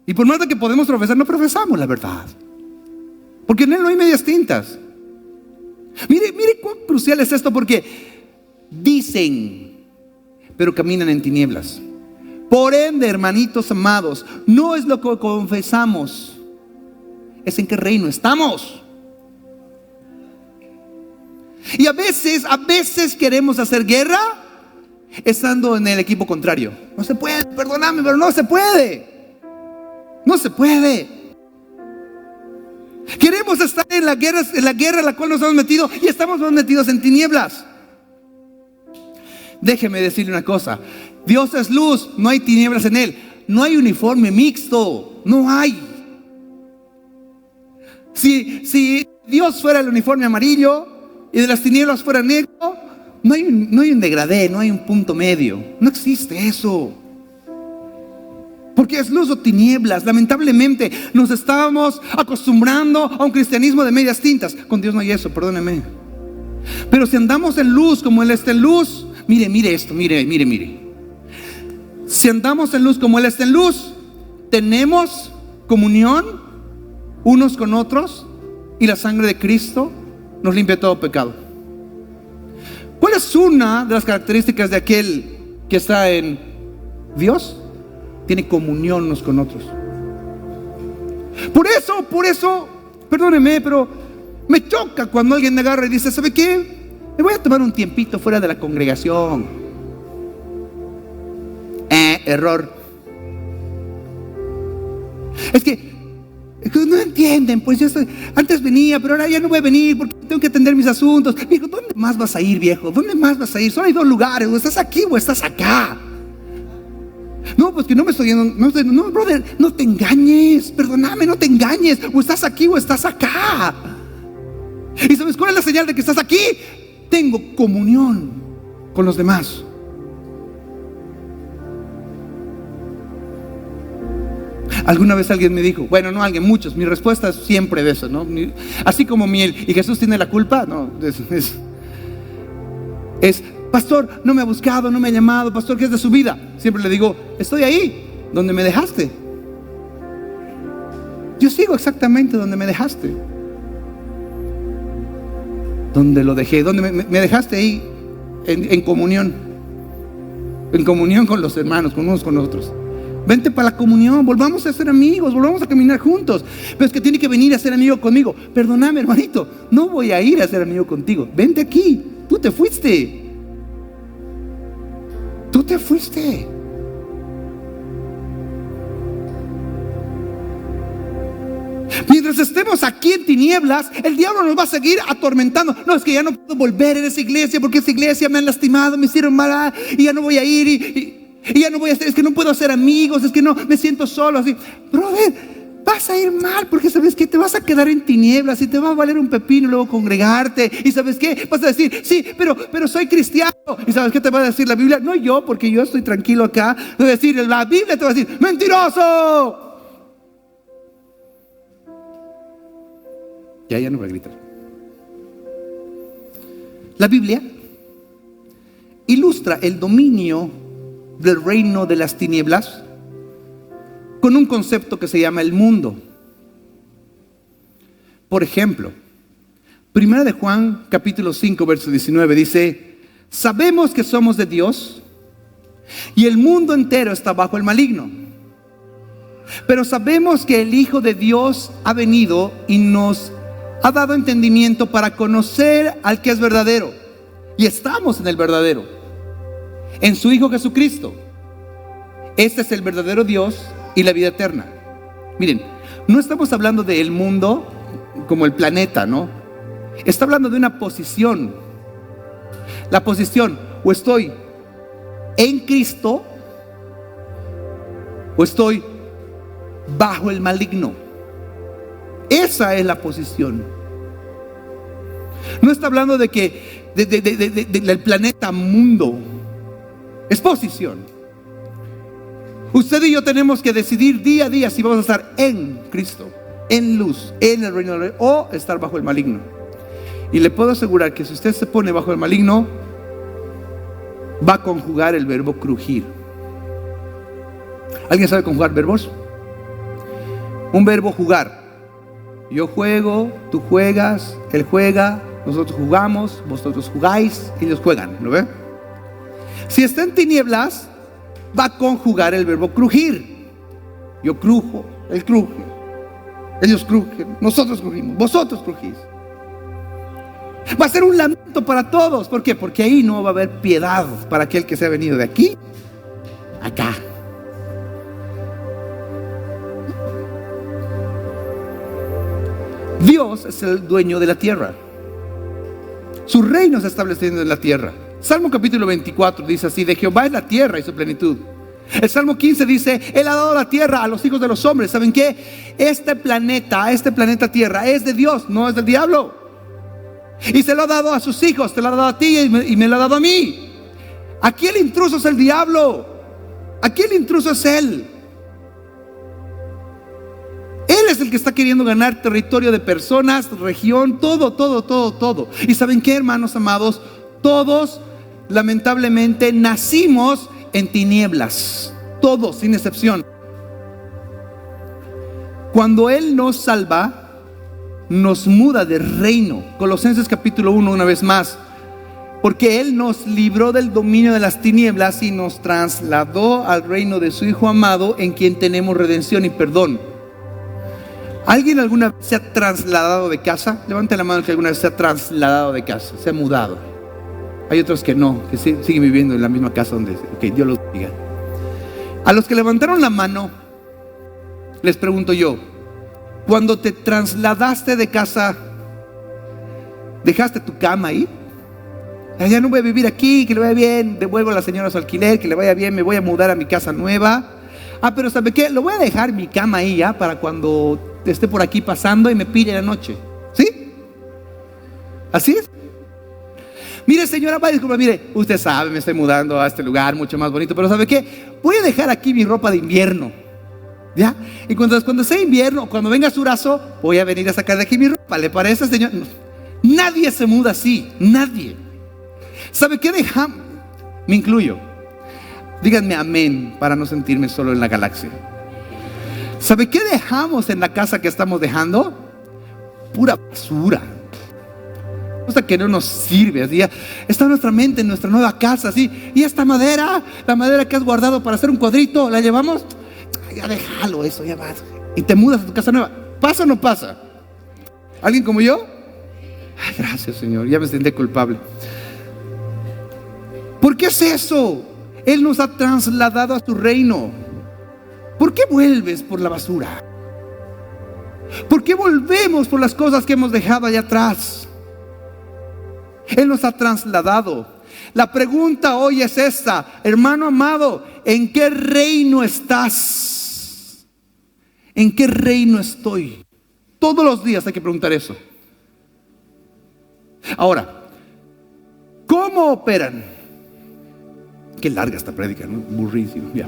Y por más de que podemos profesar, no profesamos la verdad, porque en él no hay medias tintas. Mire cuán crucial es esto, porque dicen, pero caminan en tinieblas. Por ende, hermanitos amados, no es lo que confesamos, es en qué reino estamos. Y a veces queremos hacer guerra estando en el equipo contrario. No se puede, perdóname, pero no se puede. No se puede. Queremos estar en la guerra en la cual nos hemos metido y estamos metidos en tinieblas. Déjeme decirle una cosa: Dios es luz, no hay tinieblas en él. No hay uniforme mixto, no hay. Si Dios fuera el uniforme amarillo y de las tinieblas fuera negro, no hay un degradé, no hay un punto medio. No existe eso. Porque es luz o tinieblas. Lamentablemente nos estábamos acostumbrando a un cristianismo de medias tintas. Con Dios no hay eso, perdóneme. Pero si andamos en luz como Él está en luz, Mire esto, mire. Si andamos en luz como Él está en luz, tenemos comunión unos con otros y la sangre de Cristo nos limpia todo pecado. ¿Cuál es una de las características de aquel que está en Dios? Tiene comunión unos con otros. Por eso, perdóneme, pero me choca cuando alguien me agarra y dice: ¿sabe qué? Me voy a tomar un tiempito fuera de la congregación. Error. Es que no entienden, pues yo antes venía, pero ahora ya no voy a venir porque tengo que atender mis asuntos. Viejo, ¿dónde más vas a ir, viejo? ¿Dónde más vas a ir? Solo hay dos lugares, o estás aquí o estás acá. No, pues que no me estoy yendo. No, brother, no te engañes. Perdóname, no te engañes. O estás aquí o estás acá. ¿Y sabes cuál es la señal de que estás aquí? Tengo comunión con los demás. Alguna vez alguien me dijo, bueno, no alguien, muchos, mi respuesta es siempre de eso, ¿no? Así como miel, ¿y Jesús tiene la culpa? No, es pastor, no me ha buscado, no me ha llamado, pastor, ¿qué es de su vida? Siempre le digo, estoy ahí, donde me dejaste. Yo sigo exactamente donde me dejaste. Donde lo dejé, donde me dejaste ahí, en comunión con los hermanos, con unos con otros. Vente para la comunión, volvamos a ser amigos, volvamos a caminar juntos. Pero es que tiene que venir a ser amigo conmigo. Perdóname, hermanito, no voy a ir a ser amigo contigo. Vente aquí, tú te fuiste. Tú te fuiste. Mientras estemos aquí en tinieblas, el diablo nos va a seguir atormentando. No, es que ya no puedo volver en esa iglesia porque esa iglesia me han lastimado, me hicieron mal y ya no voy a ir y ya no voy a hacer, es que no puedo hacer amigos, es que no, me siento solo así. Brother, vas a ir mal porque sabes que te vas a quedar en tinieblas y te va a valer un pepino luego congregarte. Y sabes qué, vas a decir, sí, pero soy cristiano. Y sabes qué te va a decir la Biblia, no yo, porque yo estoy tranquilo acá. Te va a decir, la Biblia te va a decir, mentiroso. Ya no voy a gritar. La Biblia ilustra el dominio del reino de las tinieblas con un concepto que se llama el mundo. Por ejemplo, 1 de Juan capítulo 5 verso 19 dice: sabemos que somos de Dios y el mundo entero está bajo el maligno, pero sabemos que el Hijo de Dios ha venido y nos ha dado entendimiento para conocer al que es verdadero, y estamos en el verdadero, en su Hijo Jesucristo. Este es el verdadero Dios y la vida eterna. Miren, no estamos hablando del mundo como el planeta, ¿no? Está hablando de una posición. La posición, o estoy en Cristo o estoy bajo el maligno. Esa es la posición. No está hablando de que del planeta mundo. Es posición. Usted y yo tenemos que decidir día a día si vamos a estar en Cristo, en luz, en el reino de Dios, o estar bajo el maligno. Y le puedo asegurar que si usted se pone bajo el maligno, va a conjugar el verbo crujir. ¿Alguien sabe conjugar verbos? Un verbo jugar. Yo juego, tú juegas, él juega, nosotros jugamos, vosotros jugáis, ellos juegan, ¿lo ve? Si está en tinieblas, va a conjugar el verbo crujir. Yo crujo, él cruje, ellos crujen, nosotros crujimos, vosotros crujís. Va a ser un lamento para todos. ¿Por qué? Porque ahí no va a haber piedad para aquel que se ha venido de aquí acá. Dios es el dueño de la tierra. Su reino se está estableciendo en la tierra. Salmo capítulo 24 dice así: de Jehová es la tierra y su plenitud. El Salmo 15 dice: Él ha dado la tierra a los hijos de los hombres. ¿Saben qué? Este planeta tierra es de Dios, no es del diablo. Y se lo ha dado a sus hijos, te lo ha dado a ti y me lo ha dado a mí. Aquí el intruso es el diablo. Aquí el intruso es Él. Él es el que está queriendo ganar territorio de personas, región, todo. ¿Y saben qué, hermanos amados? Todos lamentablemente, nacimos en tinieblas, todos sin excepción. Cuando Él nos salva, nos muda de reino. Colosenses capítulo 1, una vez más. Porque Él nos libró del dominio de las tinieblas y nos trasladó al reino de su Hijo amado, en quien tenemos redención y perdón. ¿Alguien alguna vez se ha trasladado de casa? Levante la mano el que alguna vez se ha trasladado de casa, se ha mudado. Hay otros que no, que siguen viviendo en la misma casa donde, Dios los bendiga. A los que levantaron la mano, les pregunto yo, cuando te trasladaste de casa, ¿dejaste tu cama ahí? Ya no voy a vivir aquí, que le vaya bien, devuelvo a la señora su alquiler, que le vaya bien, me voy a mudar a mi casa nueva. Pero ¿sabe qué? Lo voy a dejar mi cama ahí ya para cuando esté por aquí pasando y me pille la noche. ¿Sí? ¿Así es? Mire, señora, disculpa, mire, usted sabe, me estoy mudando a este lugar mucho más bonito, pero ¿sabe qué? Voy a dejar aquí mi ropa de invierno, ¿ya? Y cuando sea invierno, cuando venga su brazo, voy a venir a sacar de aquí mi ropa. ¿Le parece, señor? No. Nadie se muda así, nadie. ¿Sabe qué dejamos? Me incluyo. Díganme amén para no sentirme solo en la galaxia. ¿Sabe qué dejamos en la casa que estamos dejando? Pura basura. Cosa que no nos sirve. Así ya está nuestra mente en nuestra nueva casa, así. Y esta madera, la madera que has guardado para hacer un cuadrito, ¿la llevamos? Ya déjalo eso, ya vas. Y te mudas a tu casa nueva. ¿Pasa o no pasa? ¿Alguien como yo? Ay, gracias, Señor, ya me sentí culpable. ¿Por qué es eso? Él nos ha trasladado a su reino. ¿Por qué vuelves por la basura? ¿Por qué volvemos por las cosas que hemos dejado allá atrás? Él nos ha trasladado. La pregunta hoy es esta: hermano amado, ¿en qué reino estás? ¿En qué reino estoy? Todos los días hay que preguntar eso. Ahora, ¿cómo operan? Qué larga esta prédica, ¿no? Burrísimo, ya.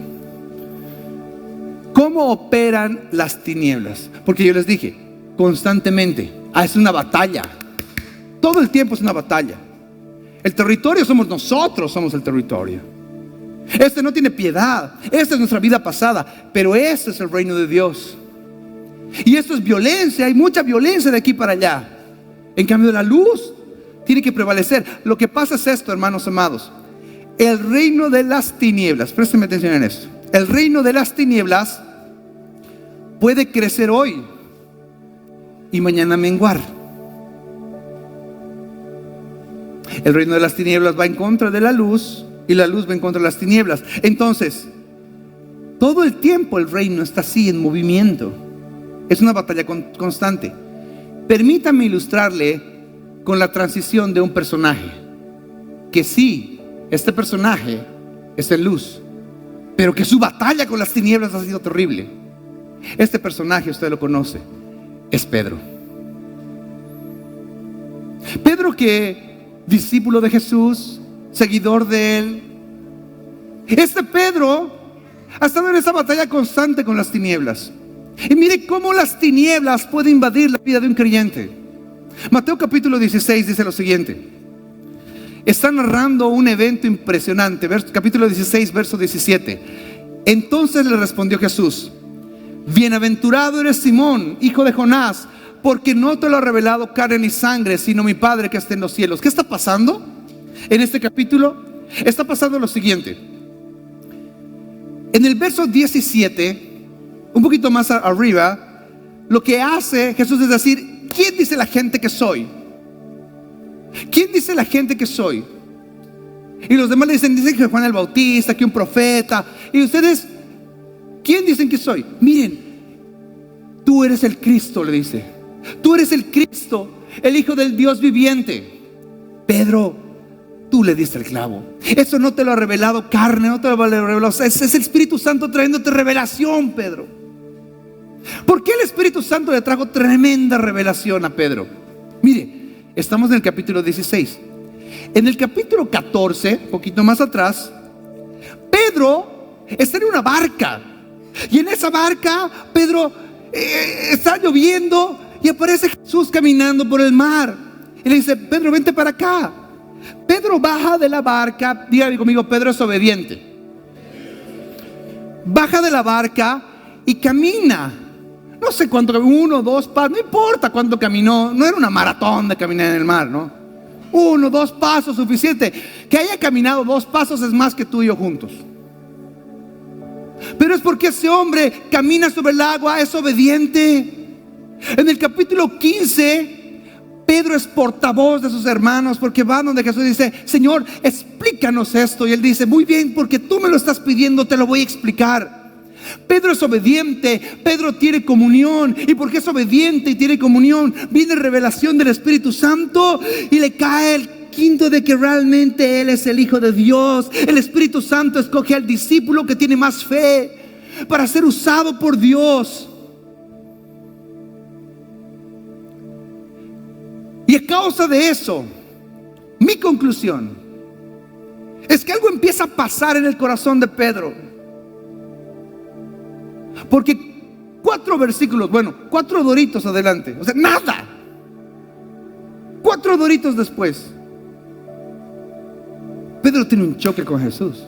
¿Cómo operan las tinieblas? Porque yo les dije, constantemente, es una batalla. Todo el tiempo es una batalla. El territorio somos nosotros, somos el territorio. Este no tiene piedad. Esta es nuestra vida pasada, pero este es el reino de Dios. Y esto es violencia, hay mucha violencia de aquí para allá. En cambio, la luz tiene que prevalecer. Lo que pasa es esto, hermanos amados. El reino de las tinieblas, présteme atención en esto. El reino de las tinieblas puede crecer hoy y mañana menguar. El reino de las tinieblas va en contra de la luz y la luz va en contra de las tinieblas. Entonces, todo el tiempo el reino está así en movimiento. Es una batalla constante. Permítame ilustrarle con la transición de un personaje que sí, este personaje es en luz, pero que su batalla con las tinieblas ha sido terrible. Este personaje, usted lo conoce, es Pedro. Pedro, que discípulo de Jesús, seguidor de Él. Este Pedro ha estado en esa batalla constante con las tinieblas. Y mire cómo las tinieblas pueden invadir la vida de un creyente. Mateo capítulo 16 dice lo siguiente. Está narrando un evento impresionante. Capítulo 16, verso 17. Entonces le respondió Jesús: bienaventurado eres Simón, hijo de Jonás, porque no te lo ha revelado carne ni sangre, sino mi Padre que está en los cielos. ¿Qué está pasando en este capítulo? Está pasando lo siguiente. En el verso 17, un poquito más arriba, lo que hace Jesús es decir: ¿quién dice la gente que soy? ¿Quién dice la gente que soy? Y los demás le dicen que Juan el Bautista, que un profeta. Y ustedes, ¿quién dicen que soy? Miren, tú eres el Cristo, le dice. Tú eres el Cristo, el Hijo del Dios viviente. Pedro, tú le diste el clavo. Eso no te lo ha revelado carne, no te lo ha revelado. Es el Espíritu Santo trayéndote revelación, Pedro. ¿Por qué el Espíritu Santo le trajo tremenda revelación a Pedro? Mire, estamos en el capítulo 16. En el capítulo 14, un poquito más atrás, Pedro está en una barca. Y en esa barca, Pedro está lloviendo y aparece Jesús caminando por el mar. Y le dice: Pedro, vente para acá. Pedro Pedro baja de la barca. Dígame conmigo, Pedro es obediente. Baja de la barca y camina. No sé cuánto, 1, 2 pasos, no importa cuánto caminó. No era una maratón de caminar en el mar, ¿no? 1, 2 pasos, suficiente. Que haya caminado 2 pasos es más que tú y yo juntos. Pero es porque ese hombre camina sobre el agua, es obediente. En el capítulo 15, Pedro es portavoz de sus hermanos, porque va donde Jesús dice: Señor, explícanos esto. Y él dice: muy bien, porque tú me lo estás pidiendo, te lo voy a explicar. Pedro es obediente, Pedro tiene comunión. Y porque es obediente y tiene comunión, viene revelación del Espíritu Santo y le cae el quinto de que realmente Él es el Hijo de Dios. El Espíritu Santo escoge al discípulo que tiene más fe para ser usado por Dios. Y a causa de eso, mi conclusión es que algo empieza a pasar en el corazón de Pedro. Porque 4 versículos, 4 doritos adelante, o sea, nada. 4 doritos después, Pedro tiene un choque con Jesús.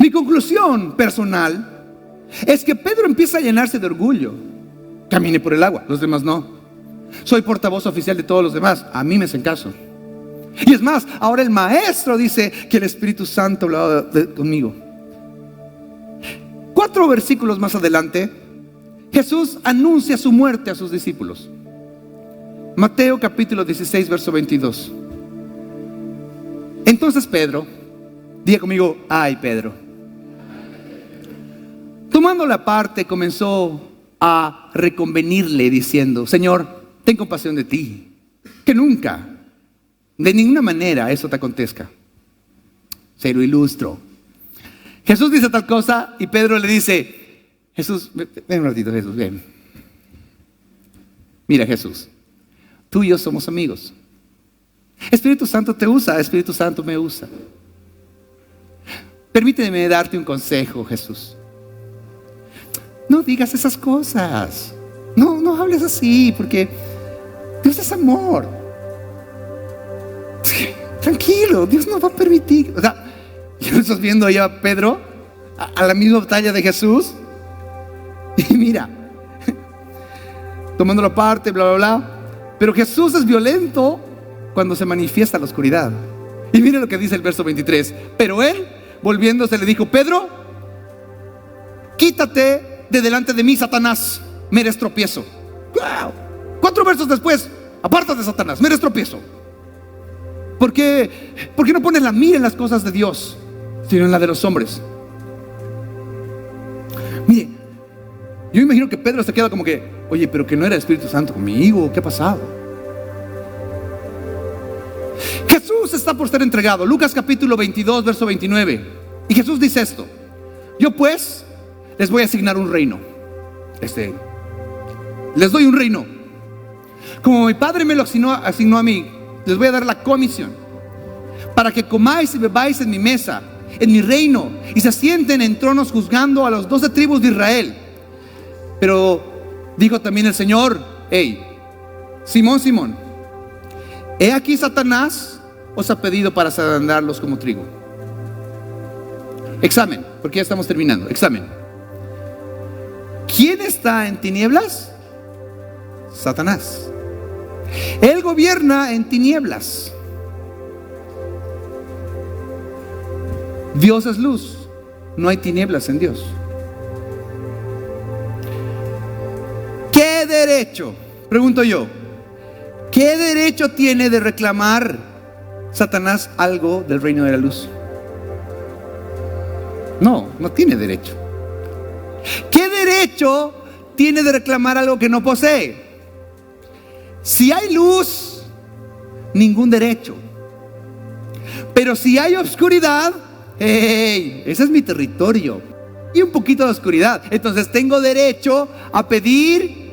Mi conclusión personal es que Pedro empieza a llenarse de orgullo. Camine por el agua, los demás no. Soy portavoz oficial de todos los demás, a mí me hacen caso. Y es más, ahora el maestro dice que el Espíritu Santo hablaba conmigo. 4 versículos más adelante, Jesús anuncia su muerte a sus discípulos. Mateo capítulo 16, verso 22. Entonces Pedro, diga conmigo: ay, Pedro. Tomándola aparte, comenzó a reconvenirle diciendo: Señor, ten compasión de ti, que nunca, de ninguna manera eso te acontezca. Se lo ilustro. Jesús dice tal cosa y Pedro le dice: Jesús, ven un ratito, Jesús, ven. Mira, Jesús, tú y yo somos amigos. Espíritu Santo te usa, Espíritu Santo me usa. Permíteme darte un consejo, Jesús. No digas esas cosas. No hables así, porque Dios es amor. Tranquilo, Dios no va a permitir. O sea, ¿ya estás viendo allá a Pedro a la misma batalla de Jesús? Y mira, tomándolo aparte, bla, bla, bla. Pero Jesús es violento cuando se manifiesta la oscuridad. Y mire lo que dice el verso 23. Pero él, volviéndose, le dijo: Pedro, quítate de delante de mí, Satanás, me eres tropiezo. ¡Wow! 4 versos después: apártate, Satanás, me eres tropiezo. ¿Por qué no pones la mira en las cosas de Dios, sino en la de los hombres? Mire, yo imagino que Pedro se queda como que: oye, pero que no era el Espíritu Santo conmigo, ¿qué ha pasado? Jesús está por ser entregado. Lucas capítulo 22, verso 29. Y Jesús dice esto: yo pues les voy a asignar un reino. Les doy un reino. Como mi Padre me lo asignó a mí, les voy a dar la comisión para que comáis y bebáis en mi mesa, en mi reino, y se sienten en tronos juzgando a las 12 tribus de Israel. Pero dijo también el Señor: hey, Simón, Simón, he aquí Satanás os ha pedido para zarandearlos como trigo. Examen, porque ya estamos terminando. Examen. ¿Quién está en tinieblas? Satanás. Él gobierna en tinieblas. Dios es luz. No hay tinieblas en Dios. ¿Qué derecho, pregunto yo, qué derecho tiene de reclamar Satanás algo del reino de la luz? No tiene derecho. ¿Qué derecho tiene de reclamar algo que no posee? Si hay luz, ningún derecho. Pero si hay oscuridad, ese es mi territorio. Y un poquito de oscuridad. Entonces tengo derecho a pedir.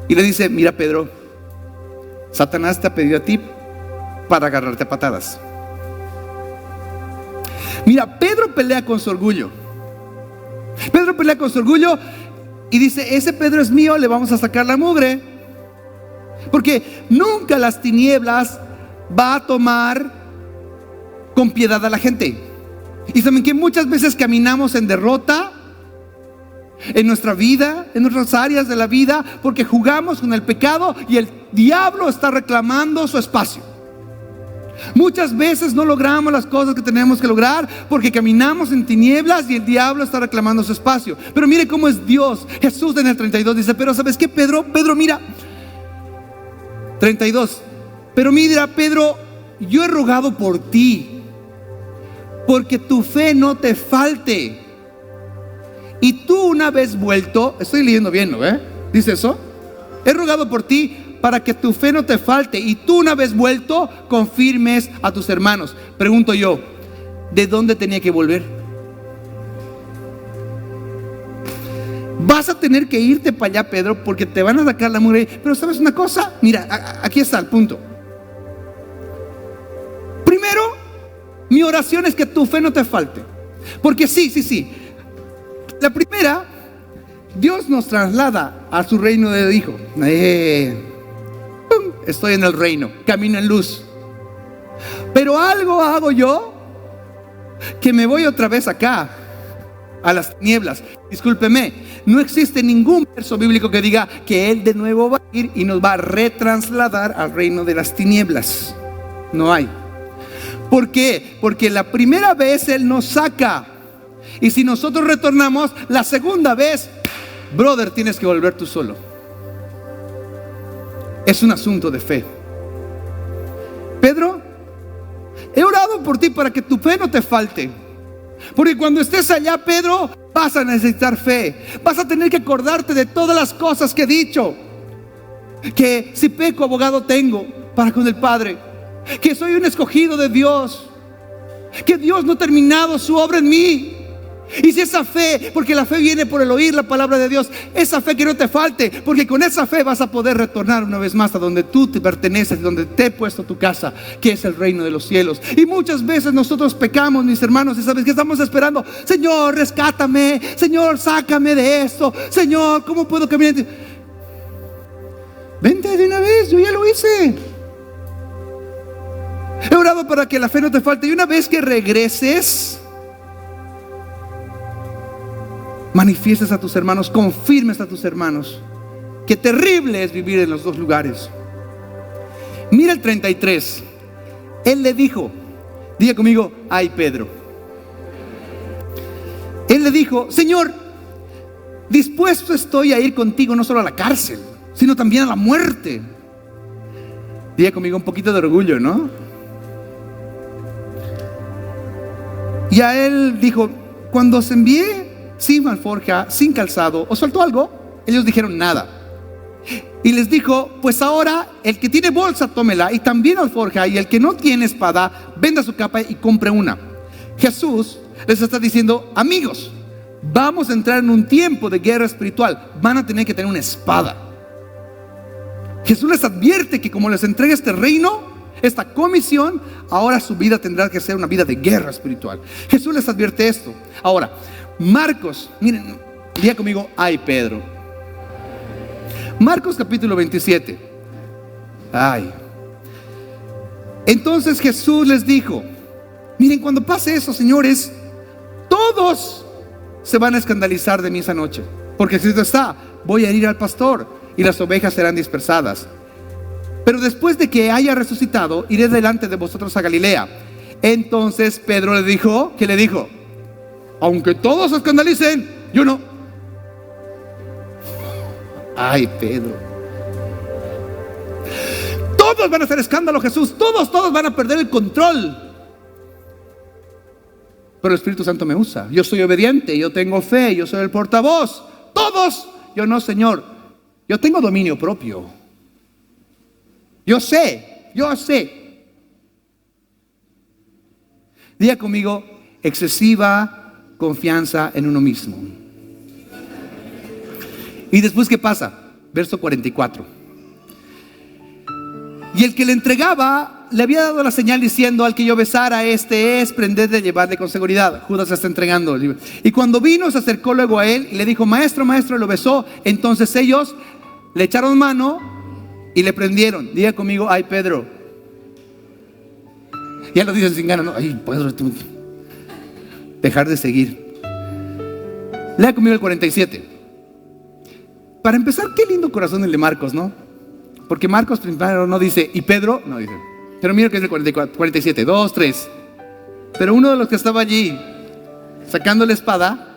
Y le dice: mira, Pedro, Satanás te ha pedido a ti para agarrarte a patadas. Mira, Pedro pelea con su orgullo. Pedro pelea con su orgullo y dice: ese Pedro es mío, le vamos a sacar la mugre. Porque nunca las tinieblas va a tomar con piedad a la gente. Y saben que muchas veces caminamos en derrota en nuestra vida, en nuestras áreas de la vida, porque jugamos con el pecado y el diablo está reclamando su espacio. Muchas veces no logramos las cosas que tenemos que lograr porque caminamos en tinieblas y el diablo está reclamando su espacio. Pero mire cómo es Dios. Jesús en el 32 dice: pero ¿sabes qué, Pedro? Pedro, mira, 32. Pero mira, Pedro, yo he rogado por ti, porque tu fe no te falte. Y tú, una vez vuelto, estoy leyendo bien, ¿no? ¿Dice eso? He rogado por ti para que tu fe no te falte, y tú, una vez vuelto, confirmes a tus hermanos. Pregunto yo, ¿de dónde tenía que volver? Vas a tener que irte para allá, Pedro, porque te van a sacar la mugre. Pero ¿sabes una cosa? Mira, aquí está el punto. Primero, mi oración es que tu fe no te falte. Porque sí. La primera, Dios nos traslada a su reino de Hijo. Estoy en el reino, camino en luz. Pero algo hago yo, que me voy otra vez acá, a las tinieblas. Discúlpeme, no existe ningún verso bíblico que diga que Él de nuevo va a ir y nos va a retrasladar al reino de las tinieblas. No hay. ¿Por qué? Porque la primera vez Él nos saca. Y si nosotros retornamos la segunda vez, brother, tienes que volver tú solo. Es un asunto de fe. Pedro, he orado por ti para que tu fe no te falte. Porque cuando estés allá, Pedro, vas a necesitar fe. Vas a tener que acordarte de todas las cosas que he dicho. Que si peco, abogado tengo para con el Padre. Que soy un escogido de Dios. Que Dios no ha terminado su obra en mí. Y si esa fe, porque la fe viene por el oír la palabra de Dios, esa fe que no te falte, porque con esa fe vas a poder retornar una vez más a donde tú te perteneces, donde te he puesto tu casa, que es el reino de los cielos. Y muchas veces nosotros pecamos, mis hermanos, y sabes que estamos esperando: Señor, rescátame, Señor, sácame de esto, Señor, ¿cómo puedo caminar? Vente de una vez, yo ya lo hice. He orado para que la fe no te falte, y una vez que regreses, manifiestes a tus hermanos, confirmes a tus hermanos. Qué terrible es vivir en los dos lugares. Mira el 33. Él le dijo, diga conmigo: ay, Pedro. Él le dijo: Señor, dispuesto estoy a ir contigo no solo a la cárcel, sino también a la muerte. Diga conmigo: un poquito de orgullo, ¿no? Y a él dijo: cuando os envié sin alforja, sin calzado, ¿os faltó algo? Ellos dijeron: nada. Y les dijo: pues ahora el que tiene bolsa, tómela, y también alforja, y el que no tiene espada, venda su capa y compre una. Jesús les está diciendo: amigos, vamos a entrar en un tiempo de guerra espiritual, van a tener que tener una espada. Jesús les advierte que como les entrega este reino, esta comisión, ahora su vida tendrá que ser una vida de guerra espiritual. Jesús les advierte esto. Ahora, Marcos, miren, diga conmigo: ay, Pedro. Marcos capítulo 27. Ay. Entonces Jesús les dijo: miren, cuando pase eso, señores, todos se van a escandalizar de mí esa noche, porque escrito está: voy a herir al pastor y las ovejas serán dispersadas. Pero después de que haya resucitado, iré delante de vosotros a Galilea. Entonces Pedro le dijo, ¿qué le dijo? Aunque todos se escandalicen, yo no. Ay, Pedro. Todos van a hacer escándalo, Jesús. Todos van a perder el control. Pero el Espíritu Santo me usa. Yo soy obediente, yo tengo fe, yo soy el portavoz. Todos. Yo no, Señor. Yo tengo dominio propio. Yo sé. Diga conmigo: excesiva confianza en uno mismo. Y después, ¿qué pasa? Verso 44. Y el que le entregaba le había dado la señal diciendo: al que yo besara, este es, prended de llevarle con seguridad. Judas se está entregando. Y cuando vino, se acercó luego a él y le dijo: maestro, maestro, y lo besó. Entonces ellos le echaron mano y le prendieron. Diga conmigo, ay Pedro. Ya lo dicen sin ganas, ¿no? Ay Pedro, tú. Dejar de seguir. Lea conmigo el 47. Para empezar, qué lindo corazón el de Marcos, ¿no? Porque Marcos primero no dice, y Pedro, no dice. Pero mira que es el 44, 47, 2, 3. Pero uno de los que estaba allí, sacando la espada,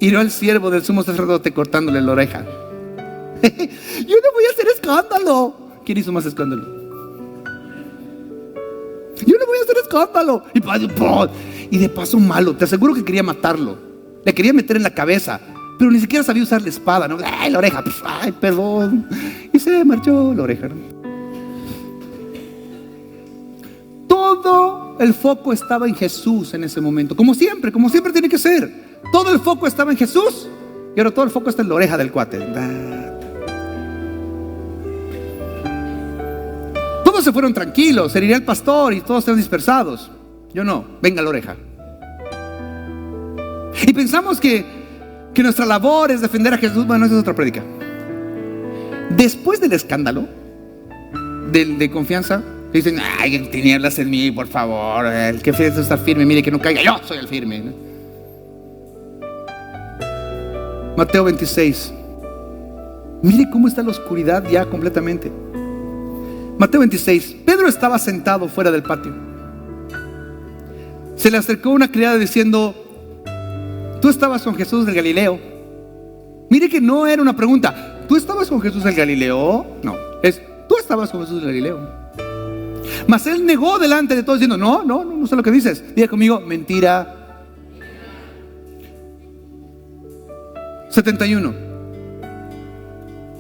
hirió al siervo del sumo sacerdote cortándole la oreja. Yo no voy a hacer escándalo. ¿Quién hizo más escándalo? Yo no voy a hacer escándalo. Y de paso malo, te aseguro que quería matarlo. Le quería meter en la cabeza, pero ni siquiera sabía usar la espada, ¿no? Ay, la oreja, ay, perdón. Y se marchó la oreja, ¿no? Todo el foco estaba en Jesús en ese momento, como siempre tiene que ser. Todo el foco estaba en Jesús y ahora todo el foco está en la oreja del cuate. Todos se fueron tranquilos, se iría el pastor y todos están dispersados. Yo no, venga la oreja. Y pensamos que nuestra labor es defender a Jesús. Bueno, esa es otra prédica. Después del escándalo de confianza, dicen, ay, tinieblas en mí, por favor. El que quiere estar firme, mire que no caiga. Yo soy el firme, ¿no? Mateo 26. Mire cómo está la oscuridad ya completamente. Mateo 26. Pedro estaba sentado fuera del patio. Se le acercó una criada diciendo, tú estabas con Jesús del Galileo. Mire que no era una pregunta, ¿tú estabas con Jesús del Galileo? No, es, tú estabas con Jesús del Galileo. Mas él negó delante de todos diciendo, no sé lo que dices. Diga conmigo, mentira. 71.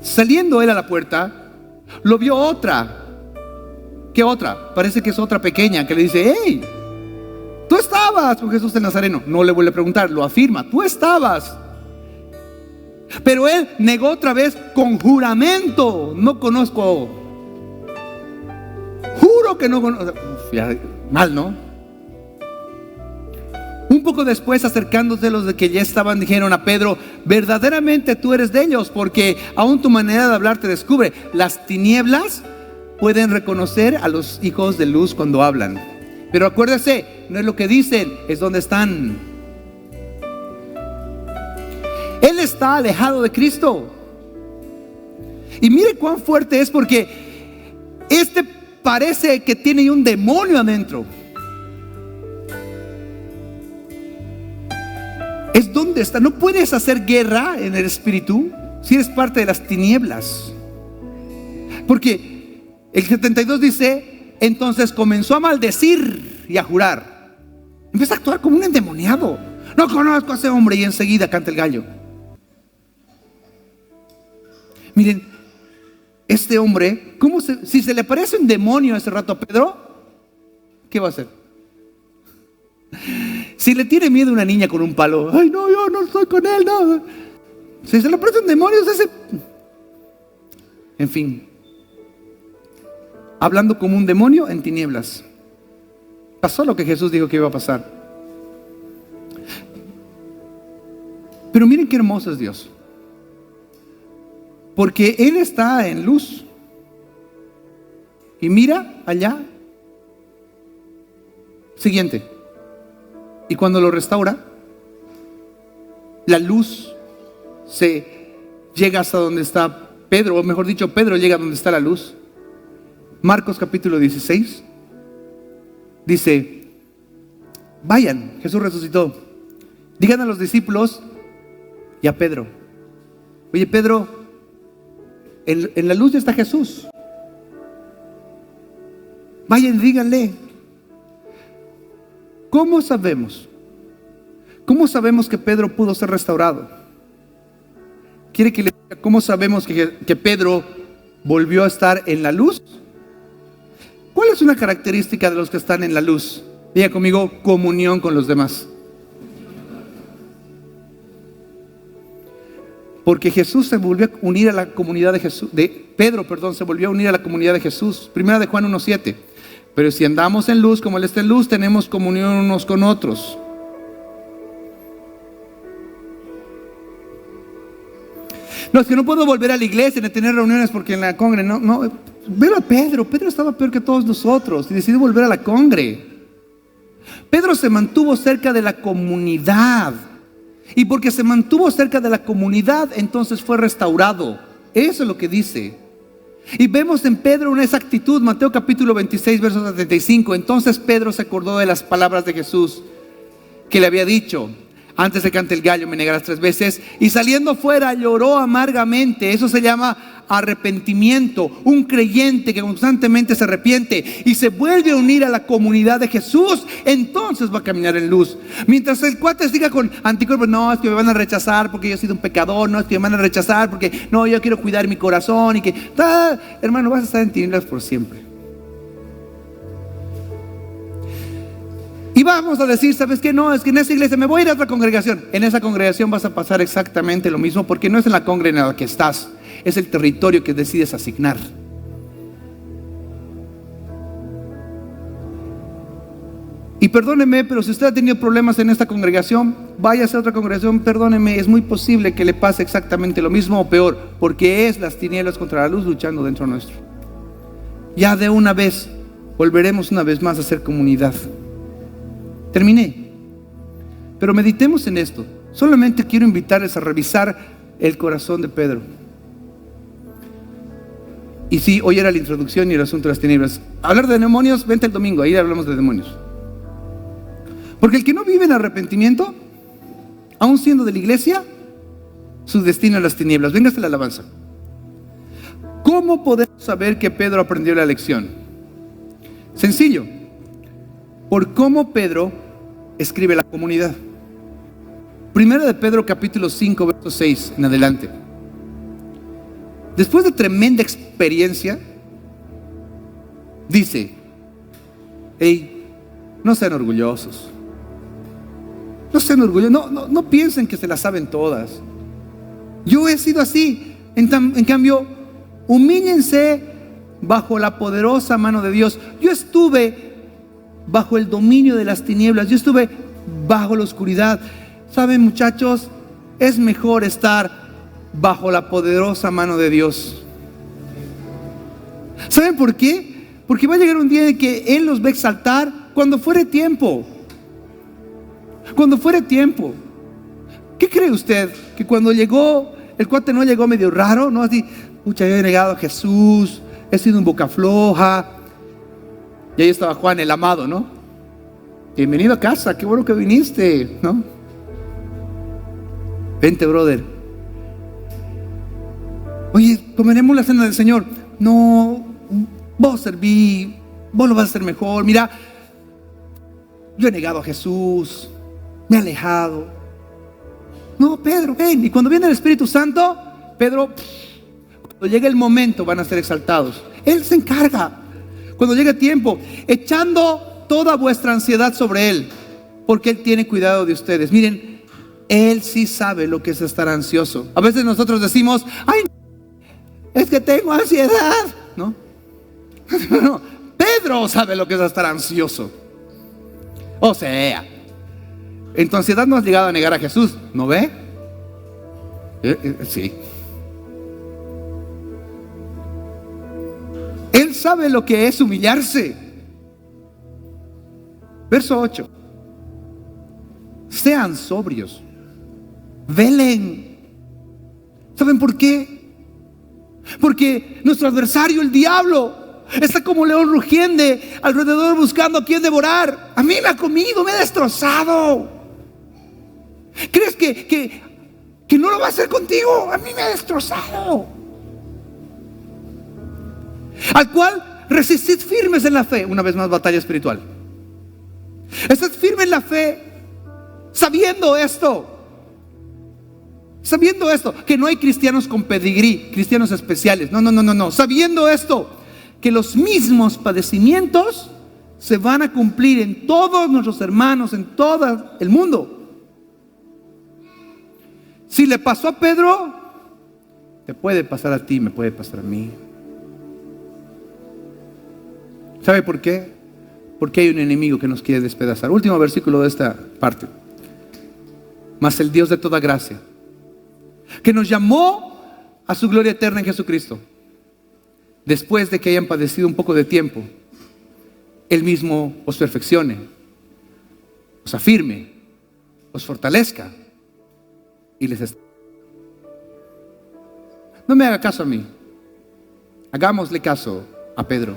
Saliendo él a la puerta, lo vio otra. ¿Qué otra? Parece que es otra pequeña que le dice, hey, tú estabas con Jesús el Nazareno. No le vuelve a preguntar, lo afirma, tú estabas. Pero él negó otra vez con juramento, no conozco. Juro que no conozco. Mal, ¿no? Un poco después, acercándose los de que ya estaban, dijeron a Pedro, verdaderamente tú eres de ellos, porque aún tu manera de hablar te descubre. Las tinieblas pueden reconocer a los hijos de luz cuando hablan. Pero acuérdese, no es lo que dicen, es donde están. Él está alejado de Cristo. Y mire cuán fuerte es, porque este parece que tiene un demonio adentro. Es donde está. No puedes hacer guerra en el espíritu si eres parte de las tinieblas. Porque el 72 dice, entonces comenzó a maldecir y a jurar. Empieza a actuar como un endemoniado. No conozco a ese hombre, y enseguida canta el gallo. Miren, este hombre, si se le parece un demonio ese rato a Pedro, ¿qué va a hacer? Si le tiene miedo a una niña con un palo, ay no, yo no estoy con él, no. Si se le parece un demonio, en fin, hablando como un demonio en tinieblas. Pasó lo que Jesús dijo que iba a pasar. Pero miren qué hermoso es Dios, porque Él está en luz y mira allá. Siguiente. Y cuando lo restaura, la luz se llega hasta donde está Pedro, o mejor dicho, Pedro llega donde está la luz. Marcos capítulo 16 dice, vayan, Jesús resucitó, digan a los discípulos y a Pedro, oye Pedro, en la luz ya está Jesús, vayan, díganle. ¿Cómo sabemos? ¿Cómo sabemos que Pedro pudo ser restaurado? ¿Quiere que le diga cómo sabemos que Pedro volvió a estar en la luz? ¿Cuál es una característica de los que están en la luz? Diga conmigo, comunión con los demás. Porque Jesús se volvió a unir a la comunidad de Jesús, Pedro se volvió a unir a la comunidad de Jesús. Primera de Juan 1:7. Pero si andamos en luz como Él está en luz, tenemos comunión unos con otros. No, es que no puedo volver a la iglesia ni tener reuniones porque en la congre, no. Velo a Pedro. Pedro estaba peor que todos nosotros y decidió volver a la congre. Pedro se mantuvo cerca de la comunidad. Y porque se mantuvo cerca de la comunidad, entonces fue restaurado. Eso es lo que dice. Y vemos en Pedro esa actitud. Mateo capítulo 26, verso 75. Entonces Pedro se acordó de las palabras de Jesús que le había dicho: antes de que cante el gallo me negarás 3 veces. Y saliendo fuera lloró amargamente. Eso se llama arrepentimiento. Un creyente que constantemente se arrepiente y se vuelve a unir a la comunidad de Jesús, entonces va a caminar en luz. Mientras el cuate siga con anticuerpos: no, es que me van a rechazar porque yo he sido un pecador, no, es que me van a rechazar porque no, yo quiero cuidar mi corazón, y que hermano, vas a estar en tinieblas por siempre. Y vamos a decir: ¿sabes qué? No, es que en esa iglesia me voy a ir a otra congregación. En esa congregación vas a pasar exactamente lo mismo, porque no es en la congregación en la que estás, es el territorio que decides asignar. Y perdóneme, pero si usted ha tenido problemas en esta congregación, váyase a otra congregación. Perdóneme, es muy posible que le pase exactamente lo mismo o peor, porque es las tinieblas contra la luz luchando dentro nuestro. Ya de una vez volveremos una vez más a ser comunidad. Terminé. Pero meditemos en esto. Solamente quiero invitarles a revisar el corazón de Pedro. Y sí, hoy era la introducción y el asunto de las tinieblas. Hablar de demonios, vente el domingo, ahí hablamos de demonios. Porque el que no vive en arrepentimiento, aún siendo de la iglesia, su destino es las tinieblas. Véngase la alabanza. ¿Cómo podemos saber que Pedro aprendió la lección? Sencillo. Por cómo Pedro escribe la comunidad. Primera de Pedro capítulo 5, verso 6 en adelante. Después de tremenda experiencia, dice: hey, no sean orgullosos. No sean orgullosos, no piensen que se las saben todas. Yo he sido así. En cambio, humíllense bajo la poderosa mano de Dios. Yo estuve bajo el dominio de las tinieblas. Yo estuve bajo la oscuridad. ¿Saben, muchachos? Es mejor estar bajo la poderosa mano de Dios. ¿Saben por qué? Porque va a llegar un día en que Él los va a exaltar cuando fuere tiempo. Cuando fuere tiempo. ¿Qué cree usted? Que cuando llegó, el cuate no llegó medio raro, ¿no? Así, pucha, yo he negado a Jesús, he sido un boca floja. Y ahí estaba Juan, el amado, ¿no? Bienvenido a casa, qué bueno que viniste, ¿no? Vente, brother. Oye, comeremos la cena del Señor. No, vos serví, vos lo vas a hacer mejor. Mira, yo he negado a Jesús, me he alejado. No, Pedro, ven. Y cuando viene el Espíritu Santo, Pedro, cuando llegue el momento, van a ser exaltados. Él se encarga. Cuando llegue tiempo, echando toda vuestra ansiedad sobre Él, porque Él tiene cuidado de ustedes. Miren, Él sí sabe lo que es estar ansioso. A veces nosotros decimos: ay, es que tengo ansiedad, ¿no? No, Pedro sabe lo que es estar ansioso. O sea, en tu ansiedad no has llegado a negar a Jesús, ¿no ve? Sí. Él sabe lo que es humillarse. Verso 8. Sean sobrios, velen. ¿Saben por qué? Porque nuestro adversario, el diablo, está como león rugiente alrededor buscando a quien devorar. A mí me ha comido, me ha destrozado. ¿Crees que no lo va a hacer contigo? A mí me ha destrozado. Al cual resistid firmes en la fe. Una vez más, batalla espiritual. Estad firme en la fe, sabiendo esto, que no hay cristianos con pedigrí, cristianos especiales. No. Sabiendo esto, que los mismos padecimientos se van a cumplir en todos nuestros hermanos, en todo el mundo. Si le pasó a Pedro, te puede pasar a ti, me puede pasar a mí. ¿Sabe por qué? Porque hay un enemigo que nos quiere despedazar. Último versículo de esta parte. Mas el Dios de toda gracia, que nos llamó a su gloria eterna en Jesucristo. Después de que hayan padecido un poco de tiempo, Él mismo os perfeccione, os afirme, os fortalezca y les establezca. No me haga caso a mí, hagámosle caso a Pedro.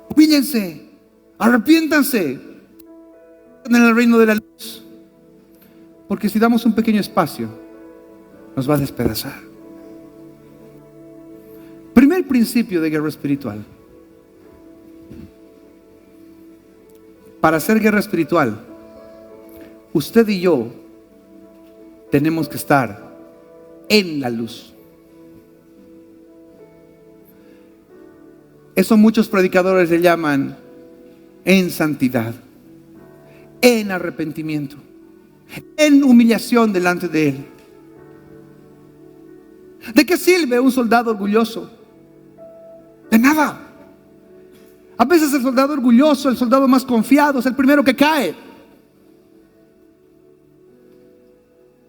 Humíllense, arrepiéntanse en el reino de la luz, porque si damos un pequeño espacio nos va a despedazar. Primer principio de guerra espiritual: para hacer guerra espiritual, usted y yo tenemos que estar en la luz. Eso muchos predicadores le llaman en santidad, en arrepentimiento, en humillación delante de Él. ¿De qué sirve un soldado orgulloso? De nada. A veces el soldado orgulloso, el soldado más confiado, es el primero que cae.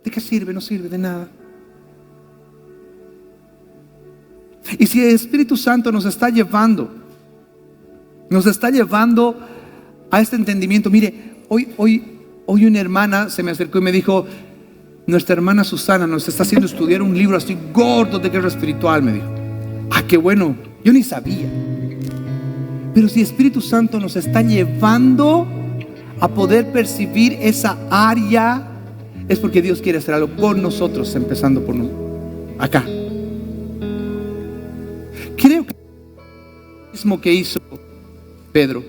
¿De qué sirve? No sirve de nada. Y si el Espíritu Santo nos está llevando a este entendimiento. Mire, hoy una hermana se me acercó y me dijo: nuestra hermana Susana nos está haciendo estudiar un libro así gordo de guerra espiritual, me dijo. Ah, qué bueno, yo ni sabía. Pero si el Espíritu Santo nos está llevando a poder percibir esa área, es porque Dios quiere hacer algo con nosotros, empezando por acá. Creo que lo mismo que hizo Pedro.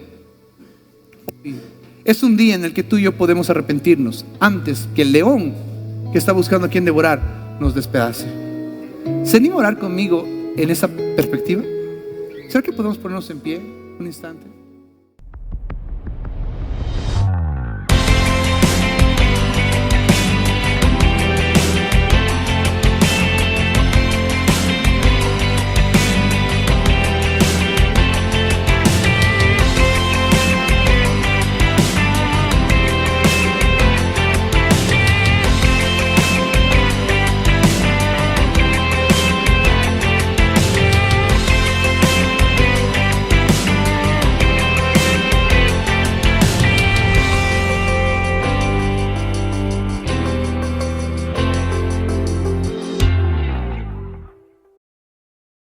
Es un día en el que tú y yo podemos arrepentirnos antes que el león que está buscando a quien devorar nos despedace. ¿Se anima a orar conmigo en esa perspectiva? ¿Será que podemos ponernos en pie un instante?